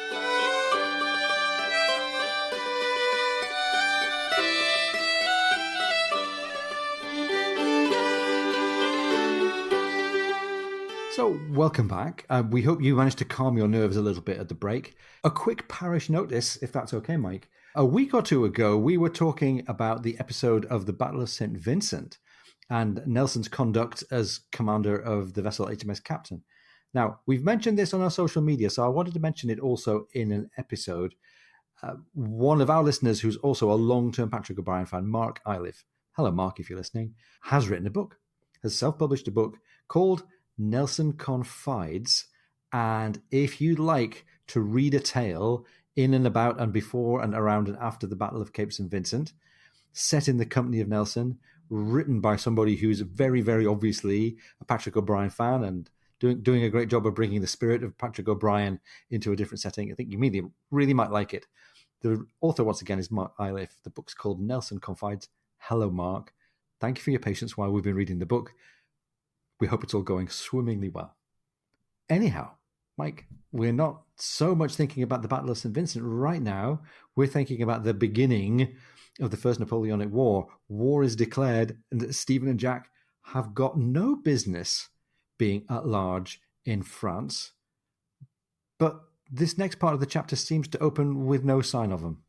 So, welcome back. We hope you managed to calm your nerves a little bit at the break. A quick parish notice, if that's okay, Mike. A week or two ago, we were talking about the episode of the Battle of St. Vincent and Nelson's conduct as commander of the vessel HMS Captain. Now, we've mentioned this on our social media, so I wanted to mention it also in an episode. One of our listeners, who's also a long-term Patrick O'Brian fan, Mark Iliff, hello Mark if you're listening, has written a book, has self-published a book called Nelson Confides. And if you'd like to read a tale in and about and before and around and after the Battle of Cape St. Vincent, set in the company of Nelson, written by somebody who's very, very obviously a Patrick O'Brian fan and doing a great job of bringing the spirit of Patrick O'Brian into a different setting, I think you really might like it. The author, once again, is Mark Iliff. The book's called Nelson Confides. Hello, Mark. Thank you for your patience while we've been reading the book. We hope it's all going swimmingly well. Anyhow, Mike, we're not so much thinking about the Battle of St. Vincent right now. We're thinking about the beginning of the First Napoleonic War. War is declared, and Stephen and Jack have got no business being at large in France. But this next part of the chapter seems to open with no sign of them.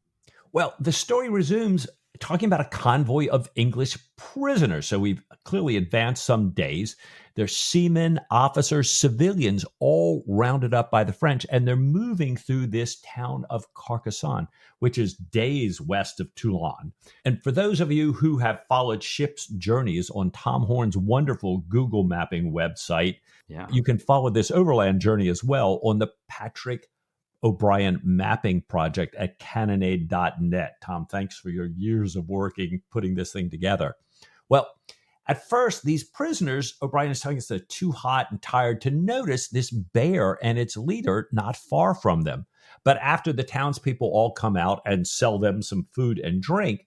Well, the story resumes talking about a convoy of English prisoners. So we've clearly advanced some days. There's seamen, officers, civilians, all rounded up by the French, and they're moving through this town of Carcassonne, which is days west of Toulon. And for those of you who have followed ships' journeys on Tom Horn's wonderful Google mapping website, you can follow this overland journey as well on the Patrick O'Brian mapping project at cannonade.net. Tom, thanks for your years of working putting this thing together. Well, at first, these prisoners, O'Brian is telling us, they're too hot and tired to notice this bear and its leader not far from them. But after the townspeople all come out and sell them some food and drink,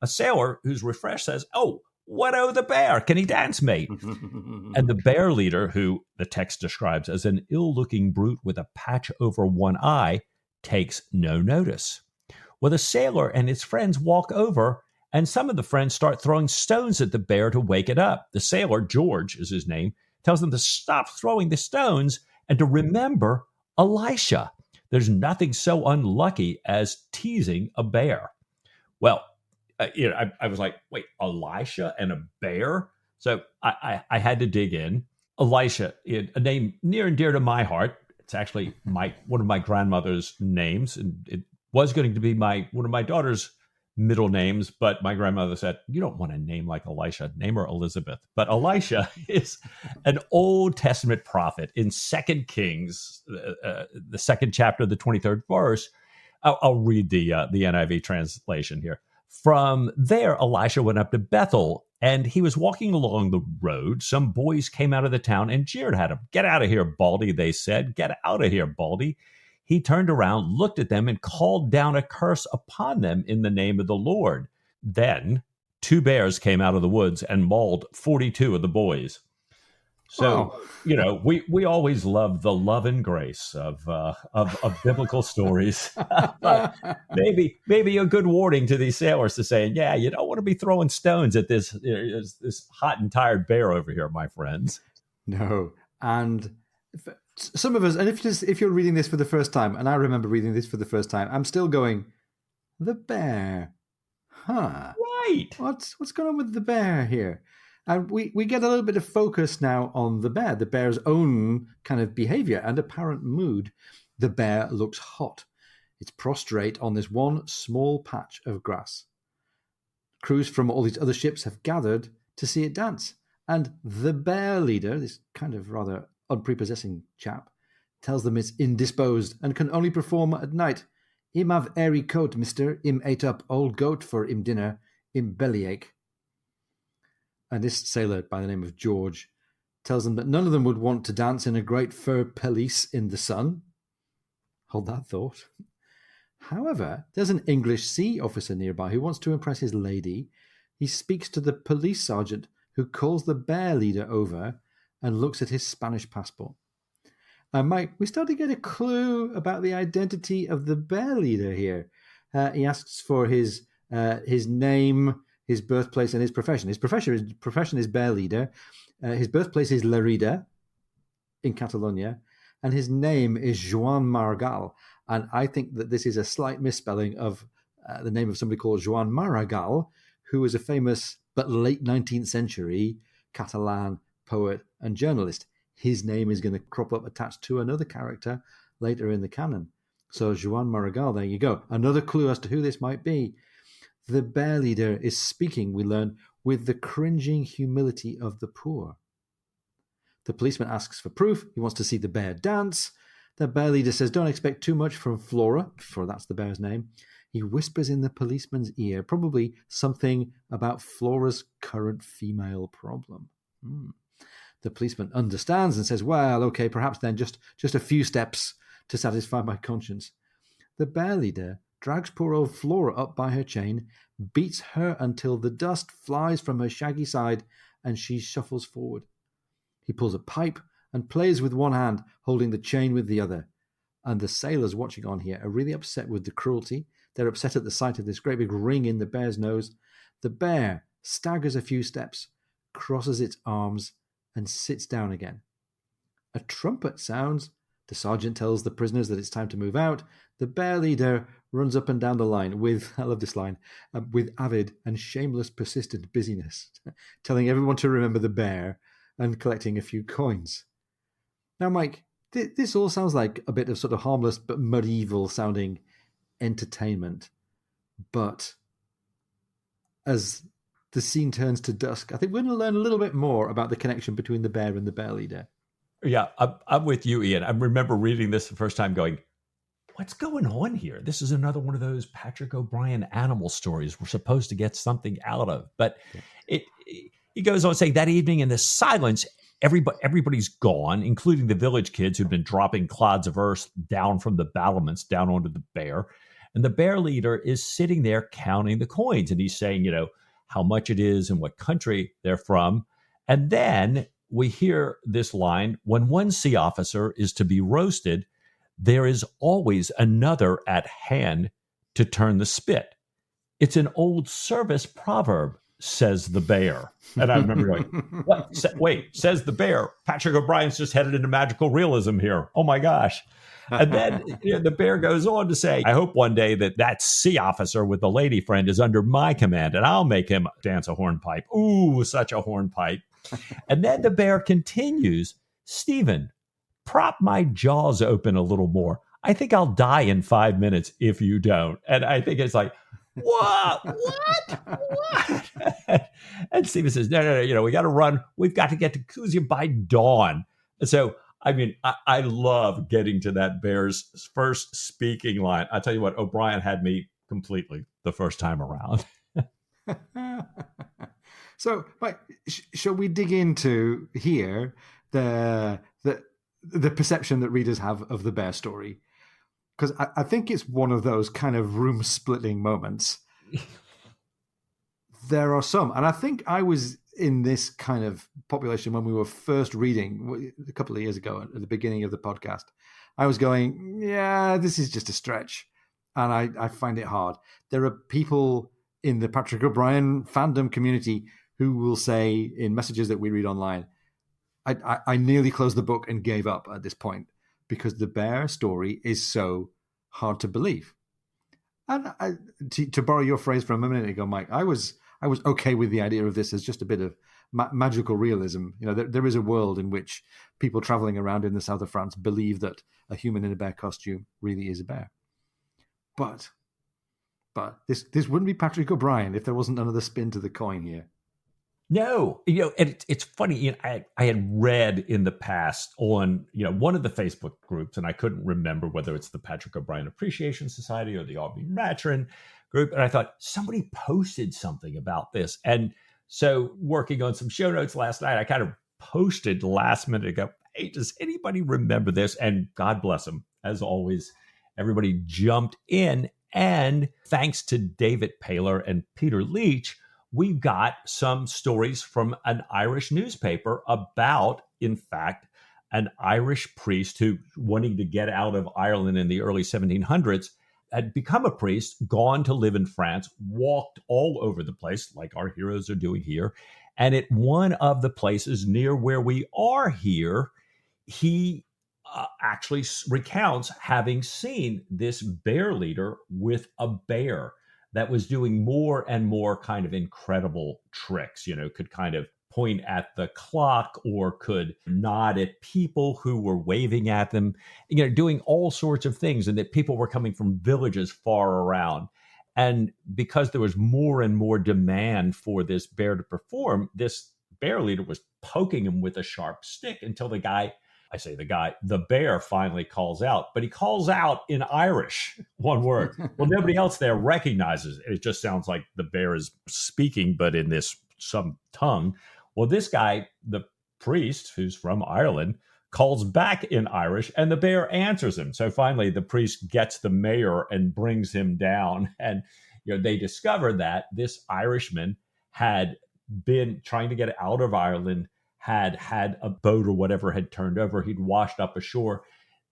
a sailor who's refreshed says, "Oh, what o' the bear? Can he dance, mate?" And the bear leader, who the text describes as an ill-looking brute with a patch over one eye, takes no notice. Well, the sailor and his friends walk over, and some of the friends start throwing stones at the bear to wake it up. The sailor, George is his name, tells them to stop throwing the stones and to remember Elisha. There's nothing so unlucky as teasing a bear. Well, I was like, wait, Elisha and a bear? So I had to dig in. Elisha, a name near and dear to my heart. It's actually one of my grandmother's names, and it was going to be one of my daughter's middle names, but my grandmother said, you don't want a name like Elisha, name her Elizabeth. But Elisha is an Old Testament prophet in 2 Kings, the second chapter, the 23rd verse. I'll read the NIV translation here. From there, Elisha went up to Bethel, and he was walking along the road. Some boys came out of the town and jeered at him. Get out of here, Baldy, they said. Get out of here, Baldy. He turned around, looked at them, and called down a curse upon them in the name of the Lord. Then 2 bears came out of the woods and mauled 42 of the boys. So, we always love the love and grace of biblical stories. But maybe a good warning to these sailors to saying, yeah, you don't want to be throwing stones at this hot and tired bear over here, my friends. No. And some of us, and if you're reading this for the first time, and I remember reading this for the first time, I'm still going, the bear. Huh. Right. What's going on with the bear here? And we get a little bit of focus now on the bear's own kind of behavior and apparent mood. The bear looks hot. It's prostrate on this one small patch of grass. Crews from all these other ships have gathered to see it dance. And the bear leader, this kind of rather unprepossessing chap, tells them it's indisposed and can only perform at night. Him have airy coat, mister. Him ate up old goat for him dinner. Him bellyache. And this sailor by the name of George tells them that none of them would want to dance in a great fur pelisse in the sun. Hold that thought. However, there's an English sea officer nearby who wants to impress his lady. He speaks to the police sergeant, who calls the bear leader over and looks at his Spanish passport. And Mike, we start to get a clue about the identity of the bear leader here. He asks for his name, his birthplace, and his profession. His profession is bear leader. His birthplace is Lerida in Catalonia, and his name is Joan Maragall. And I think that this is a slight misspelling of the name of somebody called Joan Maragall, who was a famous but late 19th century Catalan poet and journalist. His name is going to crop up attached to another character later in the canon. So Joan Maragall, there you go. Another clue as to who this might be. The bear leader is speaking, we learn, with the cringing humility of the poor. The policeman asks for proof. He wants to see the bear dance. The bear leader says, don't expect too much from Flora, for that's the bear's name. He whispers in the policeman's ear, probably something about Flora's current female problem. The policeman understands and says, well, okay, perhaps then just a few steps to satisfy my conscience. The bear leader drags poor old Flora up by her chain, beats her until the dust flies from her shaggy side, and she shuffles forward. He pulls a pipe and plays with one hand, holding the chain with the other. And the sailors watching on here are really upset with the cruelty. They're upset at the sight of this great big ring in the bear's nose. The bear staggers a few steps, crosses its arms, and sits down again. A trumpet sounds. The sergeant tells the prisoners that it's time to move out. The bear leader runs up and down the line with, I love this line, with avid and shameless persistent busyness, telling everyone to remember the bear and collecting a few coins. Now, Mike, this all sounds like a bit of sort of harmless but medieval sounding entertainment. But as the scene turns to dusk, I think we're going to learn a little bit more about the connection between the bear and the bear leader. Yeah, I'm with you, Ian. I remember reading this the first time going, what's going on here? This is another one of those Patrick O'Brian animal stories we're supposed to get something out of. But he goes on saying that evening in the silence, everybody's gone, including the village kids who'd been dropping clods of earth down from the battlements down onto the bear. And the bear leader is sitting there counting the coins. And he's saying, how much it is and what country they're from. And then we hear this line, when one sea officer is to be roasted, there is always another at hand to turn the spit. It's an old service proverb, says the bear. And I remember going, what? Wait, says the bear. Patrick O'Brien's just headed into magical realism here. Oh my gosh. And then the bear goes on to say, I hope one day that sea officer with the lady friend is under my command and I'll make him dance a hornpipe. Ooh, such a hornpipe. And then the bear continues, Stephen, prop my jaws open a little more. I think I'll die in 5 minutes if you don't. And I think it's like, what? And Stephen says, no, we got to run. We've got to get to Kuzia by dawn. And so, I mean, I love getting to that bear's first speaking line. I tell you what, O'Brien had me completely the first time around. So, Mike, shall we dig into here the perception that readers have of the bear story? Because I think it's one of those kind of room-splitting moments. There are some, and I think I was in this kind of population when we were first reading a couple of years ago at the beginning of the podcast. I was going, yeah, this is just a stretch, and I find it hard. There are people in the Patrick O'Brian fandom community who will say in messages that we read online, I nearly closed the book and gave up at this point because the bear story is so hard to believe. And to borrow your phrase from a minute ago, Mike, I was okay with the idea of this as just a bit of magical realism. There is a world in which people traveling around in the south of France believe that a human in a bear costume really is a bear. But this wouldn't be Patrick O'Brian if there wasn't another spin to the coin here. No, and it's funny. I had read in the past on one of the Facebook groups, and I couldn't remember whether it's the Patrick O'Brian Appreciation Society or the Aubrey Matron group, and I thought somebody posted something about this, and so working on some show notes last night, I kind of posted last minute ago, hey, does anybody remember this? And God bless them, as always, everybody jumped in, and thanks to David Paler and Peter Leach, we got some stories from an Irish newspaper about, in fact, an Irish priest who, wanting to get out of Ireland in the early 1700s, had become a priest, gone to live in France, walked all over the place, like our heroes are doing here. And at one of the places near where we are here, he actually recounts having seen this bear leader with a bear that was doing more and more kind of incredible tricks, could kind of point at the clock or could nod at people who were waving at them, doing all sorts of things, and that people were coming from villages far around. And because there was more and more demand for this bear to perform, this bear leader was poking him with a sharp stick until the bear finally calls out, but he calls out in Irish, one word. Well, nobody else there recognizes it. It just sounds like the bear is speaking, but in some tongue. Well, this guy, the priest who's from Ireland, calls back in Irish and the bear answers him. So finally the priest gets the mayor and brings him down. And, they discover that this Irishman had been trying to get out of Ireland, had a boat or whatever had turned over. He'd washed up ashore.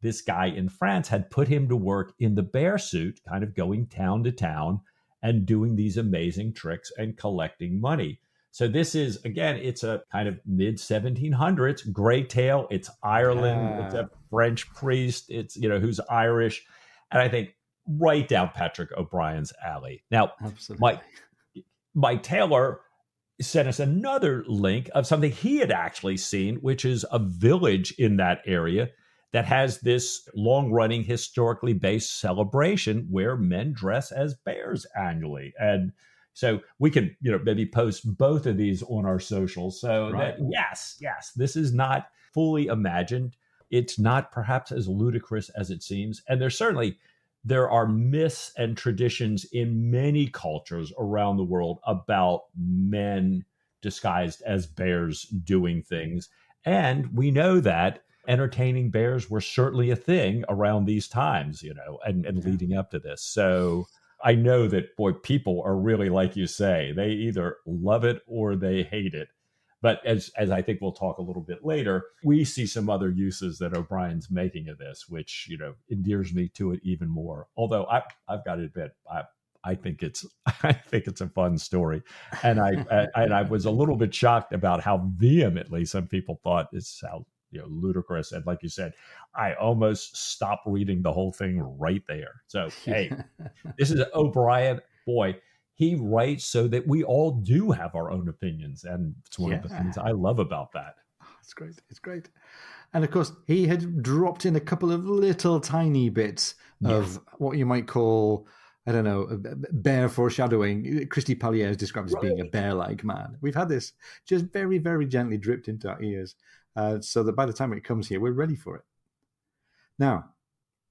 This guy in France had put him to work in the bear suit, kind of going town to town and doing these amazing tricks and collecting money. So this is, again, it's a kind of mid-1700s gray tale. It's Ireland. Yeah. It's a French priest. It's, who's Irish. And I think right down Patrick O'Brien's alley. Now, absolutely. Mike Taylor sent us another link of something he had actually seen, which is a village in that area that has this long-running, historically based celebration where men dress as bears annually. And so we can, maybe post both of these on our socials. So right. That, yes, this is not fully imagined. It's not perhaps as ludicrous as it seems. And there are myths and traditions in many cultures around the world about men disguised as bears doing things. And we know that entertaining bears were certainly a thing around these times, and leading up to this. So I know that, people are really, like you say, they either love it or they hate it. But as I think we'll talk a little bit later, we see some other uses that O'Brien's making of this, which endears me to it even more. Although I've got to admit, I think it's I think it's a fun story, and I was a little bit shocked about how vehemently some people thought it's how ludicrous. And like you said, I almost stopped reading the whole thing right there. So hey, this is O'Brien. Boy, he writes so that we all do have our own opinions, and it's one of the things I love about that. It's great. It's great. And of course, he had dropped in a couple of little tiny bits of what you might call, I don't know, bear foreshadowing. Christy Pallier is described as being a bear-like man. We've had this just very, very gently dripped into our ears, so that by the time it comes here, we're ready for it. Now,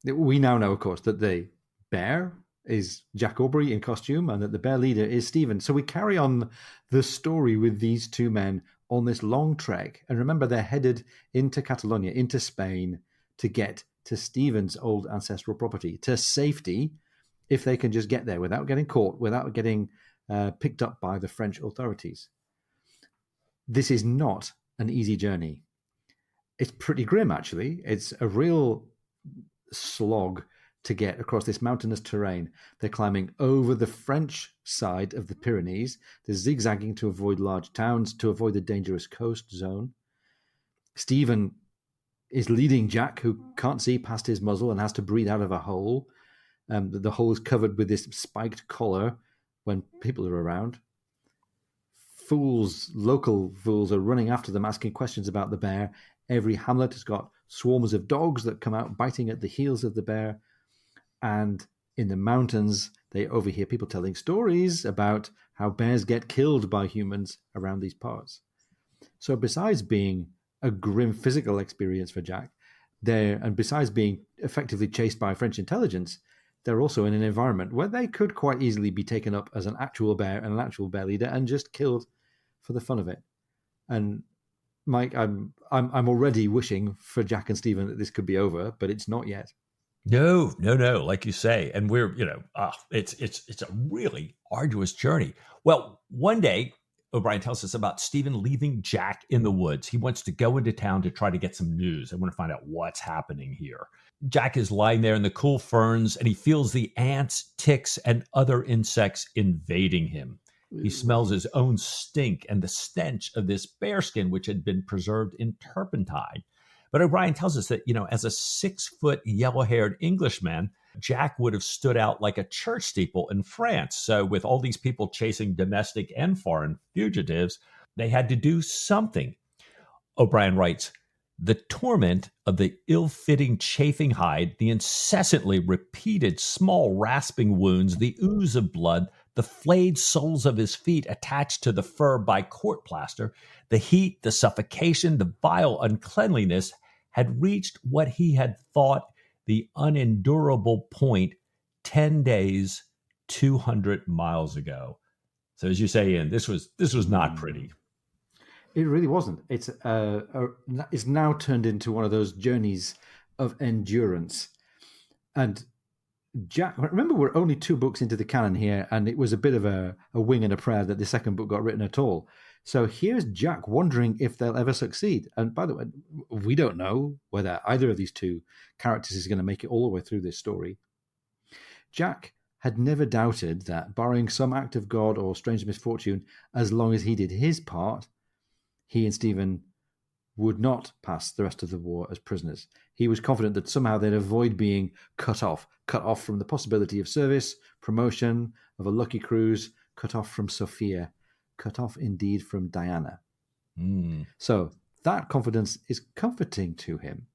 we now know, of course, that the bear is Jack Aubrey in costume and that the bear leader is Stephen. So we carry on the story with these two men on this long trek. And remember, they're headed into Catalonia, into Spain, to get to Stephen's old ancestral property, to safety, if they can just get there without getting caught, without getting picked up by the French authorities. This is not an easy journey. It's pretty grim, actually. It's a real slog to get across this mountainous terrain. They're climbing over the French side of the Pyrenees. They're zigzagging to avoid large towns, to avoid the dangerous coast zone. Stephen is leading Jack, who can't see past his muzzle and has to breathe out of a hole. The hole is covered with this spiked collar when people are around. Local fools are running after them, asking questions about the bear. Every hamlet has got swarms of dogs that come out biting at the heels of the bear. And in the mountains, they overhear people telling stories about how bears get killed by humans around these parts. So besides being a grim physical experience for Jack, and besides being effectively chased by French intelligence, they're also in an environment where they could quite easily be taken up as an actual bear and an actual bear leader and just killed for the fun of it. And Mike, I'm already wishing for Jack and Stephen that this could be over, but it's not yet. No, like you say. And we're, it's a really arduous journey. Well, one day, O'Brien tells us about Stephen leaving Jack in the woods. He wants to go into town to try to get some news. I want to find out what's happening here. Jack is lying there in the cool ferns, and he feels the ants, ticks, and other insects invading him. He smells his own stink and the stench of this bearskin, which had been preserved in turpentine. But O'Brien tells us that, as a 6-foot yellow-haired Englishman, Jack would have stood out like a church steeple in France. So with all these people chasing domestic and foreign fugitives, they had to do something. O'Brien writes, the torment of the ill-fitting chafing hide, the incessantly repeated small rasping wounds, the ooze of blood, the flayed soles of his feet attached to the fur by court plaster, the heat, the suffocation, the vile uncleanliness had reached what he had thought the unendurable point 10 days, 200 miles ago. So as you say, Ian, this was not pretty. It really wasn't. It's now turned into one of those journeys of endurance. And Jack, remember, we're only 2 books into the canon here, and it was a bit of a wing and a prayer that the second book got written at all. So here's Jack wondering if they'll ever succeed. And by the way, we don't know whether either of these two characters is going to make it all the way through this story. Jack had never doubted that, barring some act of God or strange misfortune, as long as he did his part, he and Stephen would not pass the rest of the war as prisoners. He was confident that somehow they'd avoid being cut off from the possibility of service, promotion, of a lucky cruise, cut off from Sophia, cut off indeed from Diana. So that confidence is comforting to him.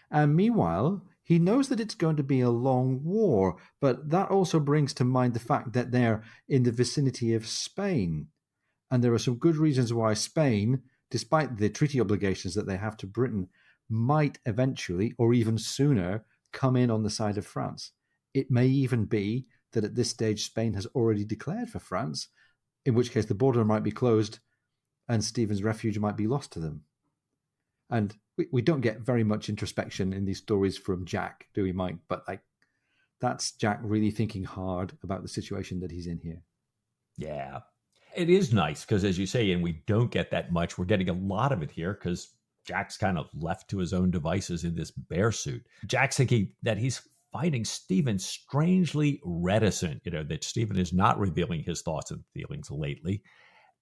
And meanwhile, he knows that it's going to be a long war, but that also brings to mind the fact that they're in the vicinity of Spain. And there are some good reasons why Spain, despite the treaty obligations that they have to Britain, might eventually, or even sooner, come in on the side of France. It may even be that at this stage Spain has already declared for France, in which case the border might be closed and Stephen's refuge might be lost to them. And we don't get very much introspection in these stories from Jack, do we, Mike? But that's Jack really thinking hard about the situation that he's in here. Yeah. It is nice because, as you say, and we don't get that much, we're getting a lot of it here because Jack's kind of left to his own devices in this bear suit. Jack's thinking that he's finding Stephen strangely reticent, that Stephen is not revealing his thoughts and feelings lately.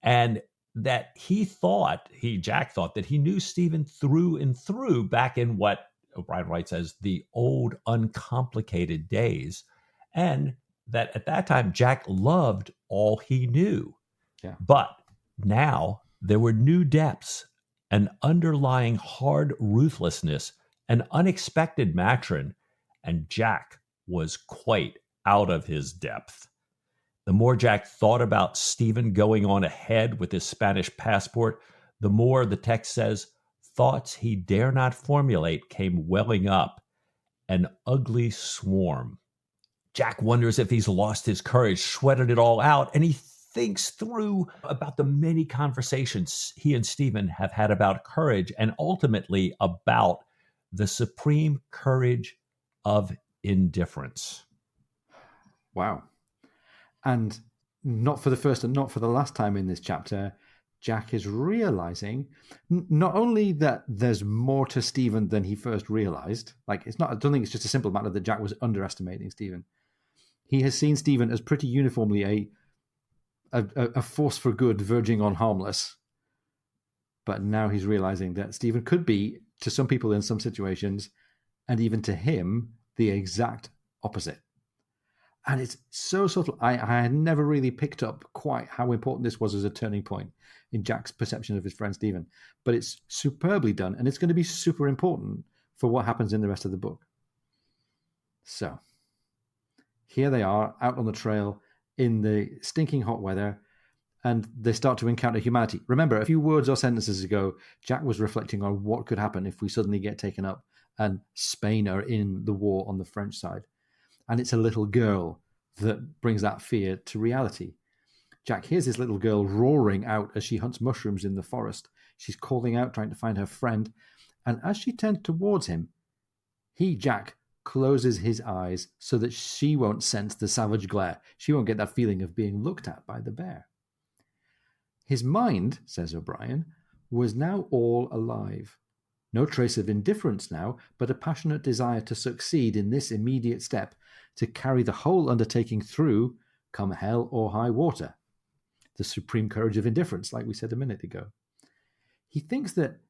And that Jack thought that he knew Stephen through and through back in what O'Brien writes as the old uncomplicated days. And that at that time, Jack loved all he knew. Yeah. But now there were new depths, an underlying hard ruthlessness, an unexpected matron, and Jack was quite out of his depth. The more Jack thought about Stephen going on ahead with his Spanish passport, the more, the text says, thoughts he dare not formulate came welling up, an ugly swarm. Jack wonders if he's lost his courage, sweated it all out, and he thinks through about the many conversations he and Stephen have had about courage and ultimately about the supreme courage of indifference. Wow. And not for the first and not for the last time in this chapter, Jack is realizing not only that there's more to Stephen than he first realized. Like, I don't think it's just a simple matter that Jack was underestimating Stephen. He has seen Stephen as pretty uniformly a force for good verging on harmless. But now he's realizing that Stephen could be, to some people in some situations, and even to him, the exact opposite. And it's so subtle. I had never really picked up quite how important this was as a turning point in Jack's perception of his friend Stephen. But it's superbly done, and it's going to be super important for what happens in the rest of the book. So, here they are, out on the trail in the stinking hot weather, and they start to encounter humanity. Remember, a few words or sentences ago, Jack was reflecting on what could happen if we suddenly get taken up and Spain are in the war on the French side. And it's a little girl that brings that fear to reality. Jack hears this little girl roaring out as she hunts mushrooms in the forest. She's calling out, trying to find her friend. And as she turns towards him, Jack, closes his eyes so that she won't sense the savage glare. She won't get that feeling of being looked at by the bear. His mind, says O'Brien, was now all alive. No trace of indifference now, but a passionate desire to succeed in this immediate step, to carry the whole undertaking through, come hell or high water. The supreme courage of indifference, like we said a minute ago. He thinks that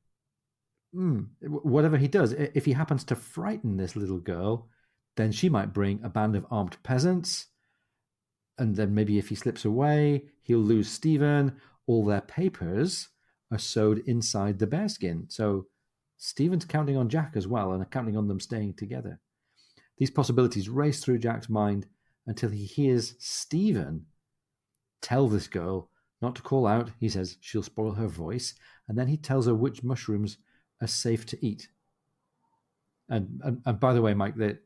whatever he does, if he happens to frighten this little girl, then she might bring a band of armed peasants, and then maybe if he slips away, he'll lose Stephen. All their papers are sewed inside the bearskin. So Stephen's counting on Jack as well, and counting on them staying together. These possibilities race through Jack's mind until he hears Stephen tell this girl not to call out. He says she'll spoil her voice, and then he tells her which mushrooms are safe to eat. And by the way, Mike, that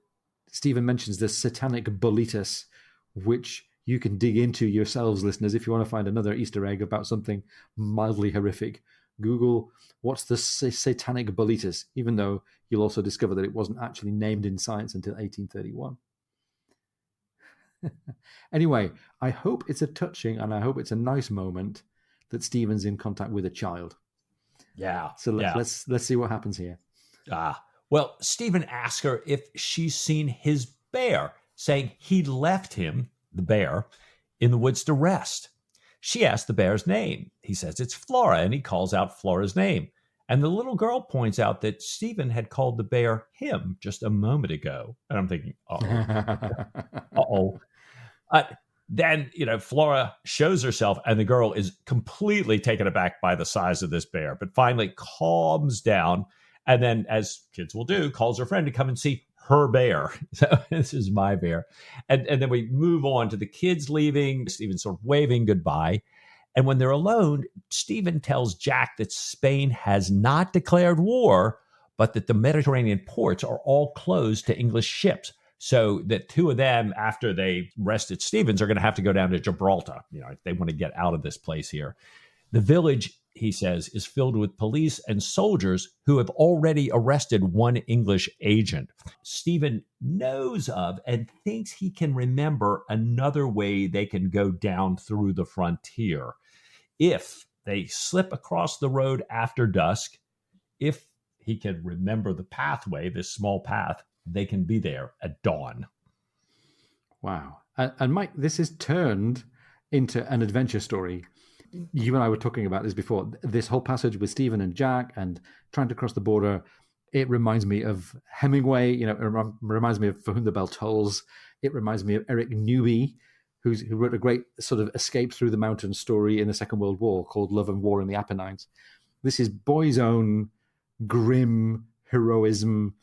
Stephen mentions the satanic bolitas, which you can dig into yourselves, listeners, if you want to find another Easter egg about something mildly horrific. Google what's the satanic bolitas, even though you'll also discover that it wasn't actually named in science until 1831. Anyway, I hope it's a touching and I hope it's a nice moment that Stephen's in contact with a child. Yeah. So let's see what happens here. Well, Stephen asks her if she's seen his bear, saying he left him, the bear, in the woods to rest. She asks the bear's name. He says it's Flora, and he calls out Flora's name. And the little girl points out that Stephen had called the bear him just a moment ago. And I'm thinking, uh-oh. Then, Flora shows herself, and the girl is completely taken aback by the size of this bear, but finally calms down. And then, as kids will do, calls her friend to come and see her bear. So this is my bear. And then we move on to the kids leaving, Stephen sort of waving goodbye. And when they're alone, Stephen tells Jack that Spain has not declared war, but that the Mediterranean ports are all closed to English ships. So that two of them, after they rested Stevens, are going to have to go down to Gibraltar, if they want to get out of this place here. The village, he says, is filled with police and soldiers who have already arrested one English agent. Stephen knows of and thinks he can remember another way they can go down through the frontier. if they slip across the road after dusk, if he can remember the pathway, this small path, they can be there at dawn. Wow. And Mike, this is turned into an adventure story. You and I were talking about this before. This whole passage with Stephen and Jack and trying to cross the border, it reminds me of Hemingway. It reminds me of For Whom the Bell Tolls. It reminds me of Eric Newby, who wrote a great sort of escape through the mountains story in the Second World War called Love and War in the Apennines. This is Boy's own grim heroism,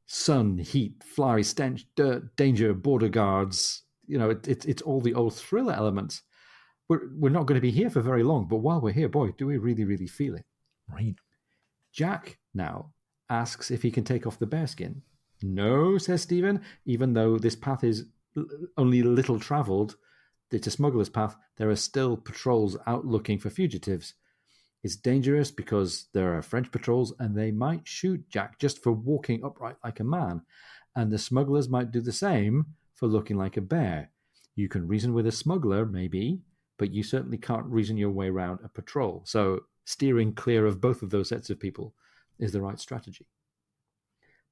sun, heat, fly, stench, dirt, danger, border guards. It's all the old thriller elements. We're not going to be here for very long, but while we're here, boy, do we really, really feel it. Right. Jack now asks if he can take off the bearskin. No, says Stephen, even though this path is only little traveled, it's a smuggler's path, there are still patrols out looking for fugitives. It's dangerous because there are French patrols and they might shoot Jack just for walking upright like a man. And the smugglers might do the same for looking like a bear. You can reason with a smuggler, maybe, but you certainly can't reason your way around a patrol. So steering clear of both of those sets of people is the right strategy.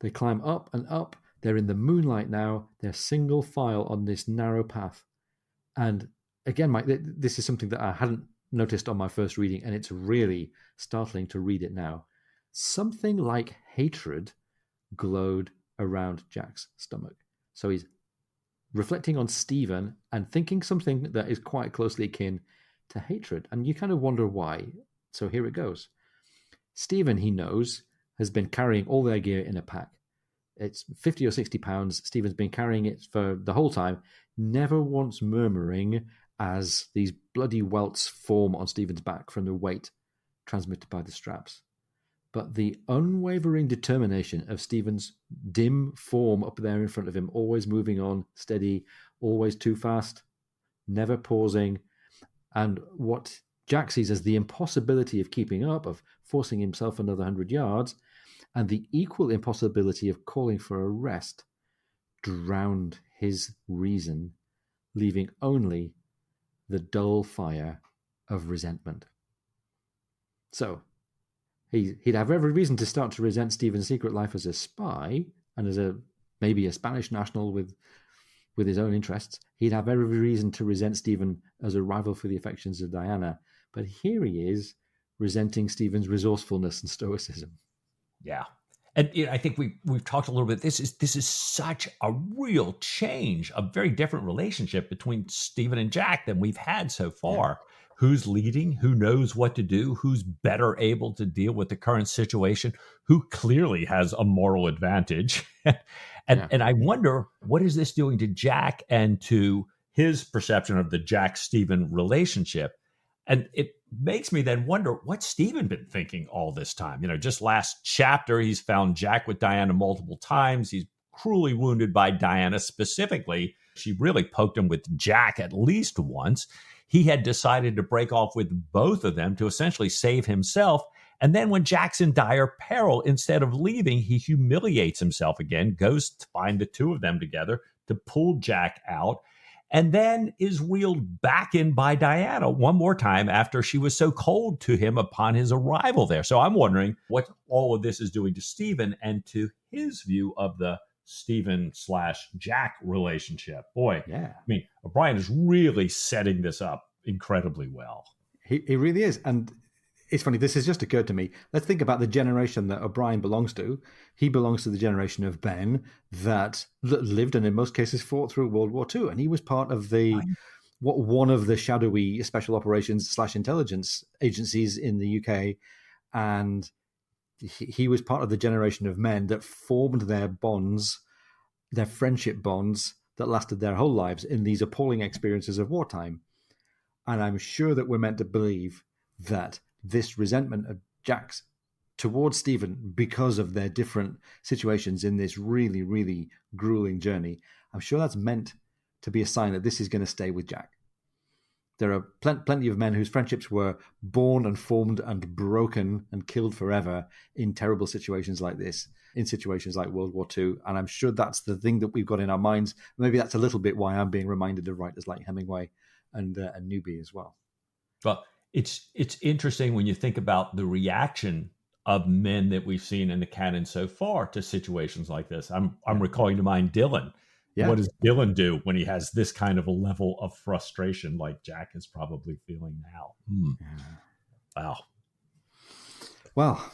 They climb up and up. They're in the moonlight now. They're single file on this narrow path. And again, Mike, this is something that I hadn't noticed on my first reading, and it's really startling to read it now. Something like hatred glowed around Jack's stomach. So he's reflecting on Stephen and thinking something that is quite closely akin to hatred. And you kind of wonder why. So here it goes. Stephen, he knows, has been carrying all their gear in a pack. It's 50 or 60 pounds. Stephen's been carrying it for the whole time, never once murmuring as these bloody welts form on Stephen's back from the weight transmitted by the straps. But the unwavering determination of Stephen's dim form up there in front of him, always moving on, steady, always too fast, never pausing, and what Jack sees as the impossibility of keeping up, of forcing himself another 100 yards, and the equal impossibility of calling for a rest, drowned his reason, leaving only the dull fire of resentment. So, he'd have every reason to start to resent Stephen's secret life as a spy and as maybe a Spanish national with his own interests. He'd have every reason to resent Stephen as a rival for the affections of Diana. But here he is, resenting Stephen's resourcefulness and stoicism. Yeah. And I think we've talked a little bit. This is such a real change, a very different relationship between Stephen and Jack than we've had so far. Yeah. Who's leading? Who knows what to do? Who's better able to deal with the current situation? Who clearly has a moral advantage? And I wonder, what is this doing to Jack and to his perception of the Jack-Stephen relationship? And it makes me then wonder, what's Stephen been thinking all this time? Just last chapter, he's found Jack with Diana multiple times. He's cruelly wounded by Diana specifically. She really poked him with Jack at least once. He had decided to break off with both of them to essentially save himself. And then when Jack's in dire peril, instead of leaving, he humiliates himself again, goes to find the two of them together to pull Jack out, and then is reeled back in by Diana one more time after she was so cold to him upon his arrival there. So I'm wondering what all of this is doing to Stephen and to his view of the Stephen/Jack relationship. Boy, yeah. I mean, O'Brien is really setting this up incredibly well. He really is. And it's funny, this has just occurred to me. Let's think about the generation that O'Brien belongs to. He belongs to the generation of Ben that lived and in most cases fought through World War II. And he was part of one of the shadowy special operations / intelligence agencies in the UK. And he was part of the generation of men that formed their bonds, their friendship bonds that lasted their whole lives in these appalling experiences of wartime. And I'm sure that we're meant to believe that this resentment of Jack's towards Stephen because of their different situations in this really, really grueling journey, I'm sure that's meant to be a sign that this is going to stay with Jack. There are plenty of men whose friendships were born and formed and broken and killed forever in terrible situations like this, in situations like World War II. And I'm sure that's the thing that we've got in our minds. Maybe that's a little bit why I'm being reminded of writers like Hemingway and Newby as well. Well, it's interesting when you think about the reaction of men that we've seen in the canon so far to situations like this. I'm recalling to mind Dylan. Yeah. What does Dylan do when he has this kind of a level of frustration like Jack is probably feeling now? Wow. Well,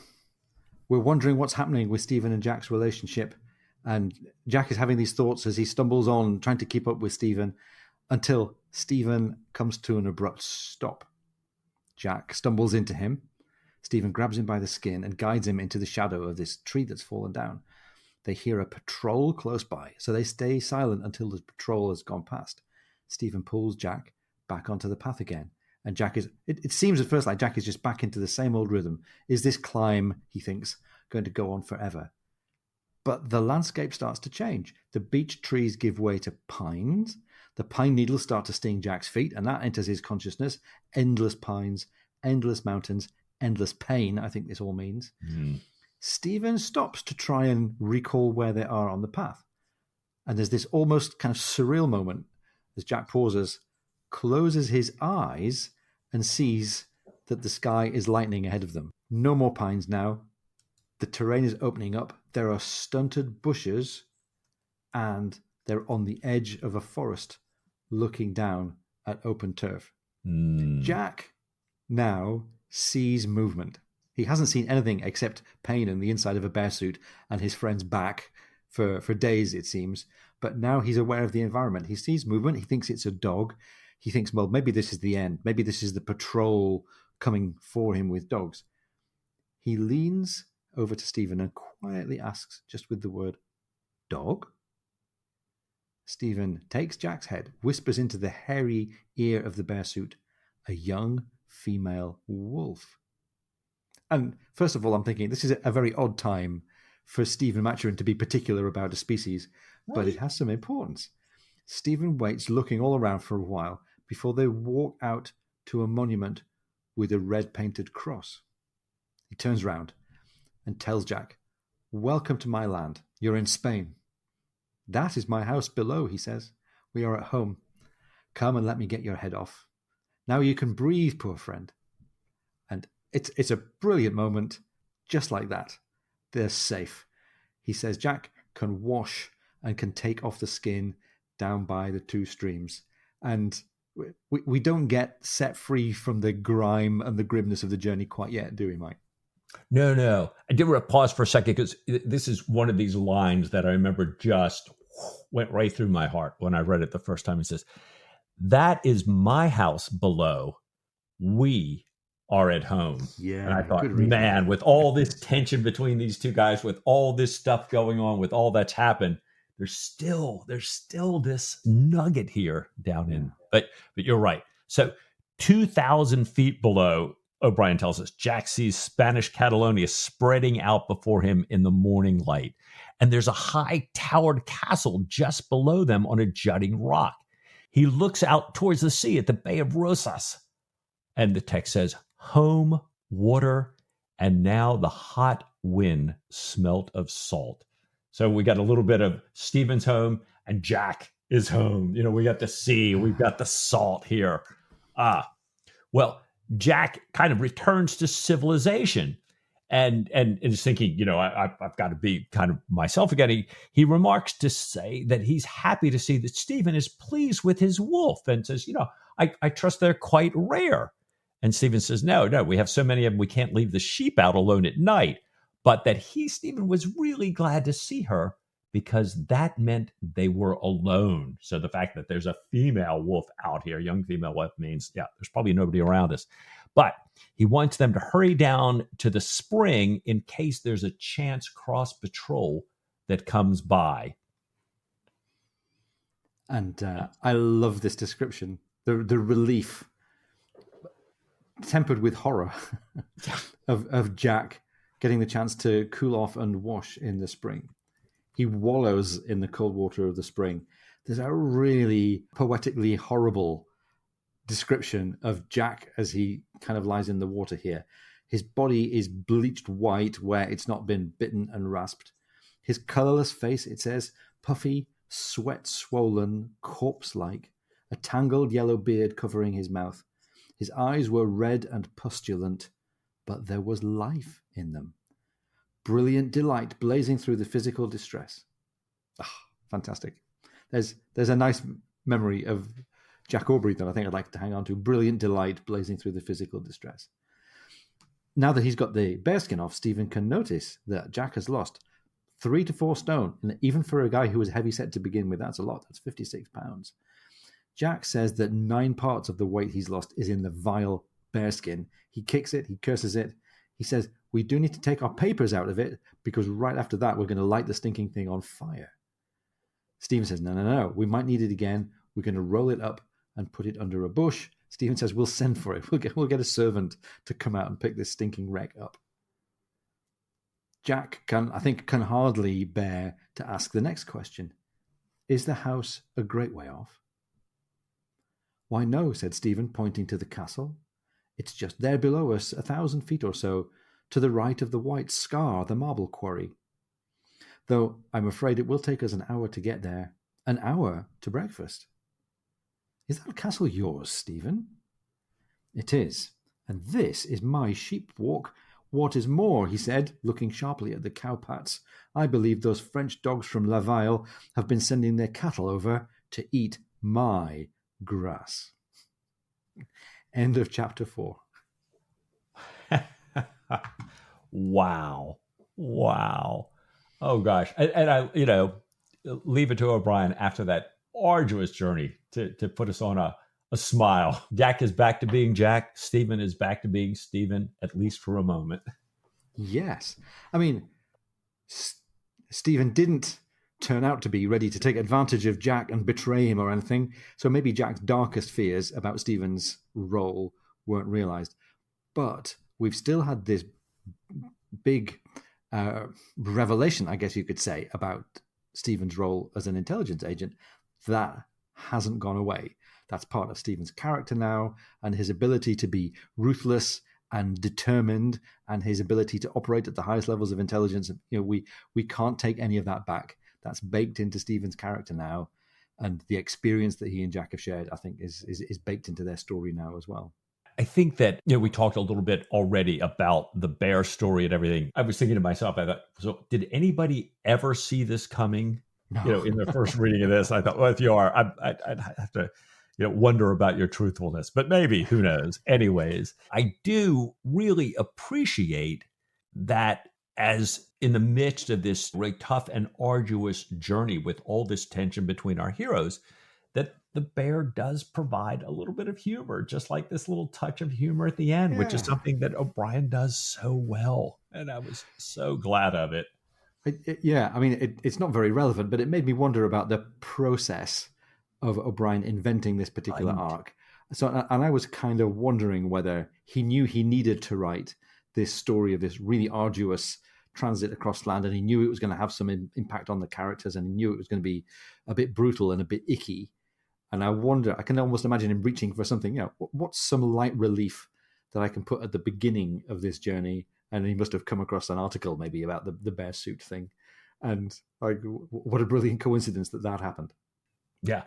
we're wondering what's happening with Stephen and Jack's relationship. And Jack is having these thoughts as he stumbles on, trying to keep up with Stephen, until Stephen comes to an abrupt stop. Jack stumbles into him. Stephen grabs him by the skin and guides him into the shadow of this tree that's fallen down. They hear a patrol close by, so they stay silent until the patrol has gone past. Stephen pulls Jack back onto the path again. And Jack is, it seems at first like Jack is just back into the same old rhythm. Is this climb, he thinks, going to go on forever? But the landscape starts to change. The beech trees give way to pines. The pine needles start to sting Jack's feet, and that enters his consciousness. Endless pines, endless mountains, endless pain, I think this all means. Stephen stops to try and recall where they are on the path. And there's this almost kind of surreal moment as Jack pauses, closes his eyes, and sees that the sky is lightening ahead of them. No more pines now. The terrain is opening up. There are stunted bushes, and they're on the edge of a forest looking down at open turf. Jack now sees movement. He hasn't seen anything except pain in the inside of a bear suit and his friend's back for days, it seems. But now he's aware of the environment. He sees movement. He thinks it's a dog. He thinks, well, maybe this is the end. Maybe this is the patrol coming for him with dogs. He leans over to Stephen and quietly asks, just with the word, dog? Stephen takes Jack's head, whispers into the hairy ear of the bear suit, a young female wolf. And first of all, I'm thinking this is a very odd time for Stephen Maturin to be particular about a species, but it has some importance. Stephen waits, looking all around for a while, before they walk out to a monument with a red-painted cross. He turns round and tells Jack, "Welcome to my land. You're in Spain." "That is my house below," he says. "We are at home. Come and let me get your head off. Now you can breathe, poor friend." And it's a brilliant moment, just like that. They're safe. He says Jack can wash and can take off the skin down by the two streams. And we don't get set free from the grime and the grimness of the journey quite yet, do we, Mike? No. I did want to pause for a second because this is one of these lines that I remember just went right through my heart when I read it the first time. It says, "That is my house below. We are at home." Yeah. And I thought, man, with all this tension between these two guys, with all this stuff going on, with all that's happened, there's still this nugget here down in. But you're right. So 2,000 feet below, O'Brien tells us, Jack sees Spanish Catalonia spreading out before him in the morning light. And there's a high towered castle just below them on a jutting rock. He looks out towards the sea at the Bay of Rosas. And the text says, "Home, water, and now the hot wind smelt of salt." So we got a little bit of Stephen's home and Jack is home. We got the sea, we've got the salt here. Well, Jack kind of returns to civilization and is thinking, I've got to be kind of myself again. He remarks to say that he's happy to see that Stephen is pleased with his wolf and says, I trust they're quite rare. And Stephen says, no, we have so many of them, we can't leave the sheep out alone at night. But that Stephen was really glad to see her because that meant they were alone. So the fact that there's a female wolf out here, young female wolf, means, there's probably nobody around us. But he wants them to hurry down to the spring in case there's a chance cross patrol that comes by. And I love this description, the relief tempered with horror of Jack getting the chance to cool off and wash in the spring. He wallows in the cold water of the spring. There's a really poetically horrible description of Jack as he kind of lies in the water here. His body is bleached white where it's not been bitten and rasped. His colorless face, it says, puffy, sweat-swollen, corpse-like, a tangled yellow beard covering his mouth. His eyes were red and pustulant, but there was life in them. Brilliant delight blazing through the physical distress. Ah, fantastic. There's a nice memory of Jack Aubrey that I think I'd like to hang on to. Brilliant delight blazing through the physical distress. Now that he's got the bearskin off, Stephen can notice that Jack has lost 3 to 4 stone. And even for a guy who was heavy set to begin with, that's a lot. That's 56 pounds. Jack says that 9 parts of the weight he's lost is in the vile bearskin. He kicks it. He curses it. He says, we do need to take our papers out of it because right after that, we're going to light the stinking thing on fire. Stephen says, no. We might need it again. We're going to roll it up and put it under a bush. Stephen says, we'll send for it. We'll get a servant to come out and pick this stinking wreck up. Jack can hardly bear to ask the next question. Is the house a great way off? Why, no, said Stephen, pointing to the castle. It's just there below us, 1,000 feet or so, to the right of the White Scar, the marble quarry. Though I'm afraid it will take us an hour to get there, an hour to breakfast. Is that castle yours, Stephen? It is, and this is my sheep walk. What is more, he said, looking sharply at the cowpats, I believe those French dogs from La Ville have been sending their cattle over to eat my grass. End of chapter 4. Wow. Oh gosh. And I, leave it to O'Brien after that arduous journey to put us on a smile. Jack is back to being Jack. Stephen is back to being Stephen, at least for a moment. Yes. I mean, Stephen didn't turn out to be ready to take advantage of Jack and betray him or anything. So maybe Jack's darkest fears about Stephen's role weren't realized. But we've still had this big revelation, I guess you could say, about Stephen's role as an intelligence agent that hasn't gone away. That's part of Stephen's character now, and his ability to be ruthless and determined, and his ability to operate at the highest levels of intelligence. We can't take any of that back. That's baked into Stephen's character now, and the experience that he and Jack have shared, I think, is baked into their story now as well. I think that, we talked a little bit already about the bear story and everything. I was thinking to myself, I thought, so did anybody ever see this coming? No. In the first reading of this, I thought, well, if you are, I'd have to, wonder about your truthfulness, but maybe, who knows? Anyways, I do really appreciate that as in the midst of this very tough and arduous journey with all this tension between our heroes, that the bear does provide a little bit of humor, just like this little touch of humor at the end, which is something that O'Brien does so well. And I was so glad of it. It's not very relevant, but it made me wonder about the process of O'Brien inventing this particular arc. So, and I was kind of wondering whether he knew he needed to write this story of this really arduous transit across land, and he knew it was going to have some impact on the characters, and he knew it was going to be a bit brutal and a bit icky. And I wonder, I can almost imagine him reaching for something, what's some light relief that I can put at the beginning of this journey? And he must have come across an article maybe about the bear suit thing. And what a brilliant coincidence that happened. Yeah.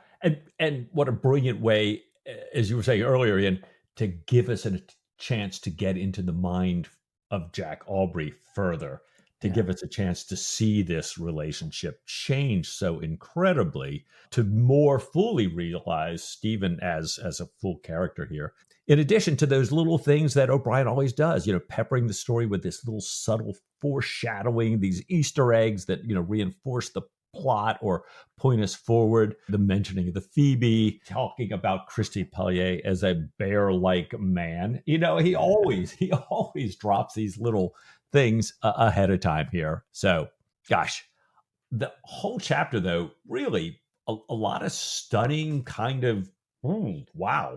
And what a brilliant way, as you were saying earlier, Ian, to give us a chance to get into the mind of Jack Aubrey further, to give us a chance to see this relationship change so incredibly, to more fully realize Stephen as a full character here. In addition to those little things that O'Brien always does, peppering the story with this little subtle foreshadowing, these Easter eggs that, reinforce the plot or point us forward. The mentioning of the Phoebe, talking about Christy Pellier as a bear-like man. He always drops these little things ahead of time here. So, gosh, the whole chapter, though, really a lot of stunning kind of, wow.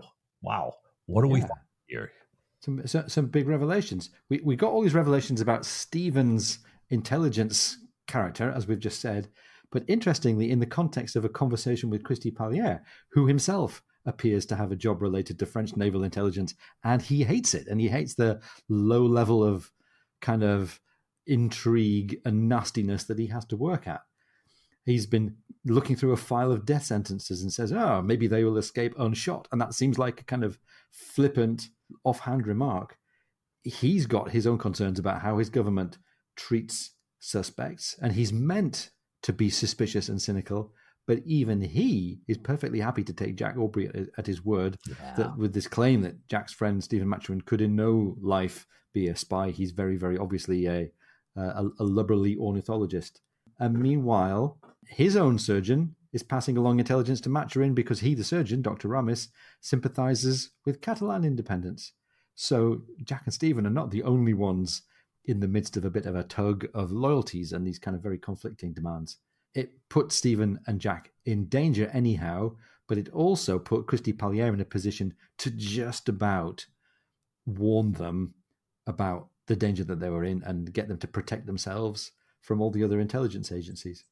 What do we find here? Some big revelations. We got all these revelations about Stephen's intelligence character, as we've just said. But interestingly, in the context of a conversation with Christy Pellier, who himself appears to have a job related to French naval intelligence, and he hates it. And he hates the low level of kind of intrigue and nastiness that he has to work at. He's been looking through a file of death sentences and says, oh, maybe they will escape unshot. And that seems like a kind of flippant, offhand remark. He's got his own concerns about how his government treats suspects, and he's meant to be suspicious and cynical, but even he is perfectly happy to take Jack Aubrey at his word that with this claim that Jack's friend Stephen Maturin could in no life be a spy. He's very, very obviously a lubberly ornithologist. And meanwhile, his own surgeon is passing along intelligence to Maturin because he, the surgeon, Dr. Ramis, sympathizes with Catalan independence. So Jack and Stephen are not the only ones in the midst of a bit of a tug of loyalties and these kind of very conflicting demands. It put Stephen and Jack in danger anyhow, but it also put Christy Pallier in a position to just about warn them about the danger that they were in and get them to protect themselves from all the other intelligence agencies.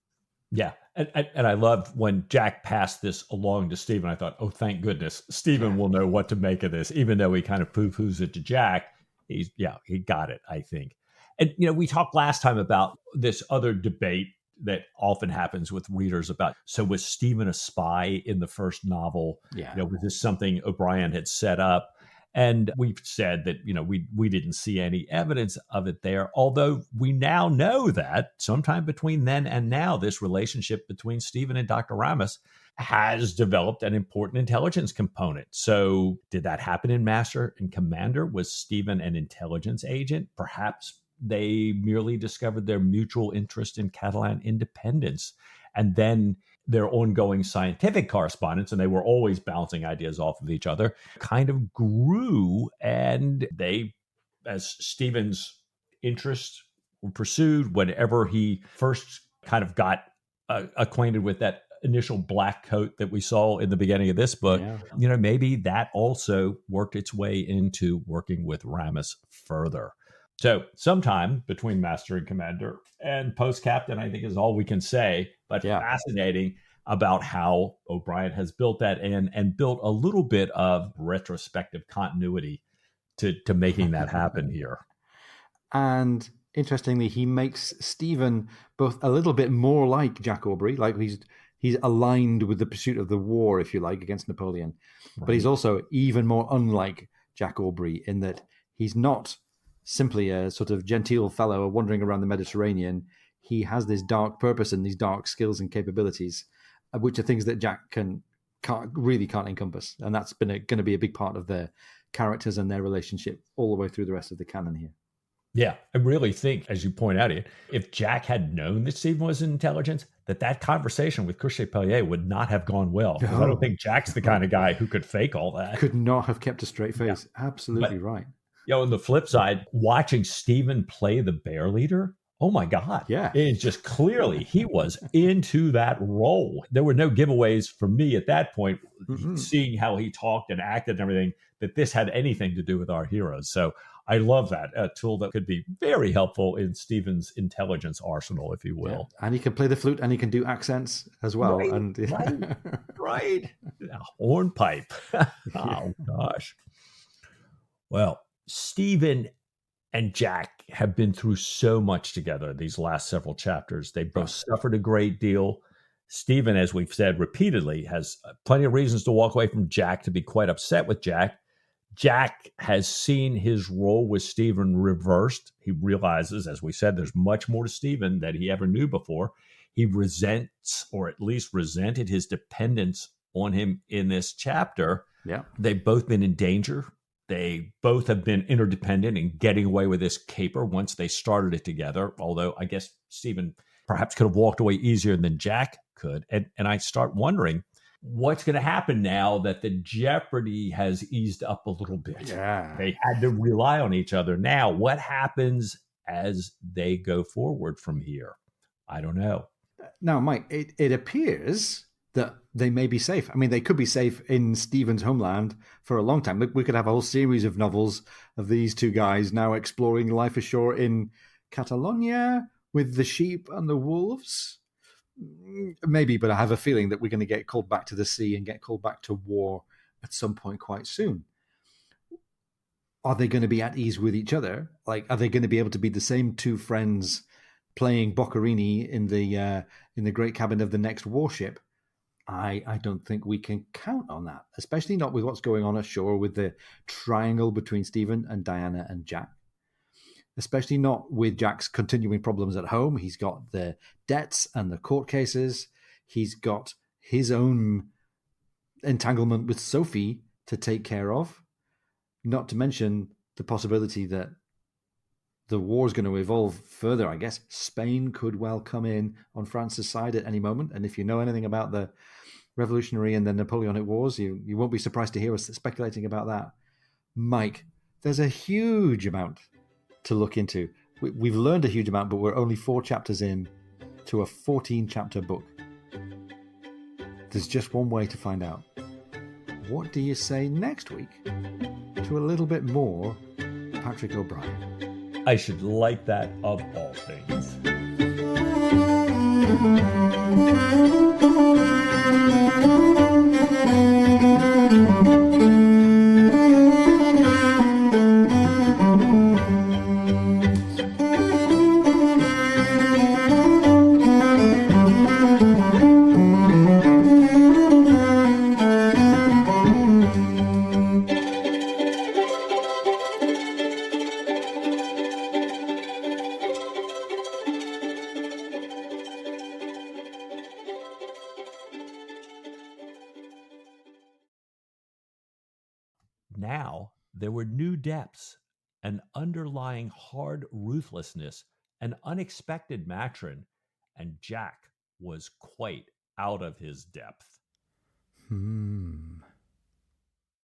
Yeah. And I loved when Jack passed this along to Stephen. I thought, oh, thank goodness, Stephen will know what to make of this, even though he kind of poo-poos it to Jack. He got it, I think. And, we talked last time about this other debate that often happens with readers about, so was Stephen a spy in the first novel? Yeah. Was this something O'Brien had set up? And we've said that, we didn't see any evidence of it there, although we now know that sometime between then and now, this relationship between Stephen and Dr. Ramis has developed an important intelligence component. So did that happen in Master and Commander? Was Stephen an intelligence agent? Perhaps they merely discovered their mutual interest in Catalan independence. And then their ongoing scientific correspondence, and they were always bouncing ideas off of each other, kind of grew. And they, as Stephen's interests were pursued, whenever he first kind of got acquainted with that initial black coat that we saw in the beginning of this book, maybe that also worked its way into working with Ramis further. So sometime between Master and Commander and Post-Captain, I think is all we can say, but fascinating about how O'Brien has built that in and built a little bit of retrospective continuity to making that happen here. And interestingly, he makes Stephen both a little bit more like Jack Aubrey, like he's aligned with the pursuit of the war, if you like, against Napoleon. Right. But he's also even more unlike Jack Aubrey in that he's not simply a sort of genteel fellow wandering around the Mediterranean. He has this dark purpose and these dark skills and capabilities, which are things that Jack can't encompass. And that's been going to be a big part of their characters and their relationship all the way through the rest of the canon here. Yeah, I really think, as you point out, if Jack had known that Stephen was in intelligence, that conversation with Christy Pallier would not have gone well. No. I don't think Jack's the kind of guy who could fake all that. Could not have kept a straight face. Yeah. Absolutely right. On the flip side, watching Stephen play the bear leader, oh my God. Yeah. It's just clearly he was into that role. There were no giveaways for me at that point, seeing how he talked and acted and everything, that this had anything to do with our heroes. So I love that, a tool that could be very helpful in Stephen's intelligence arsenal, if you will. Yeah. And he can play the flute and he can do accents as well. Right. Hornpipe. Oh, gosh. Well, Stephen and Jack have been through so much together these last several chapters. They both suffered a great deal. Stephen, as we've said repeatedly, has plenty of reasons to walk away from Jack, to be quite upset with Jack. Jack has seen his role with Stephen reversed. He realizes, as we said, there's much more to Stephen than he ever knew before. He resents, or at least resented, his dependence on him in this chapter. Yeah. They've both been in danger. They both have been interdependent in getting away with this caper once they started it together, although I guess Stephen perhaps could have walked away easier than Jack could. And I start wondering, what's going to happen now that the jeopardy has eased up a little bit? Yeah. They had to rely on each other. Now, what happens as they go forward from here? I don't know. Now, Mike, it appears that they may be safe. I mean, they could be safe in Stephen's homeland for a long time. We could have a whole series of novels of these two guys now exploring life ashore in Catalonia with the sheep and the wolves. Maybe, but I have a feeling that we're going to get called back to the sea and get called back to war at some point quite soon. Are they going to be at ease with each other? Like, are they going to be able to be the same two friends playing Boccherini in the great cabin of the next warship, I don't think we can count on that, especially not with what's going on ashore with the triangle between Stephen and Diana and Jack. Especially not with Jack's continuing problems at home. He's got the debts and the court cases. He's got his own entanglement with Sophie to take care of. Not to mention the possibility that the war is going to evolve further, I guess. Spain could well come in on France's side at any moment. And if you know anything about the Revolutionary and the Napoleonic Wars, you won't be surprised to hear us speculating about that. Mike, there's a huge amount to look into. We've learned a huge amount, but we're only 4 chapters in to a 14-chapter book. There's just one way to find out. What do you say next week to a little bit more Patrick O'Brian? I should like that of all things. Now there were new depths, an underlying hard ruthlessness, an unexpected matron, and Jack was quite out of his depth.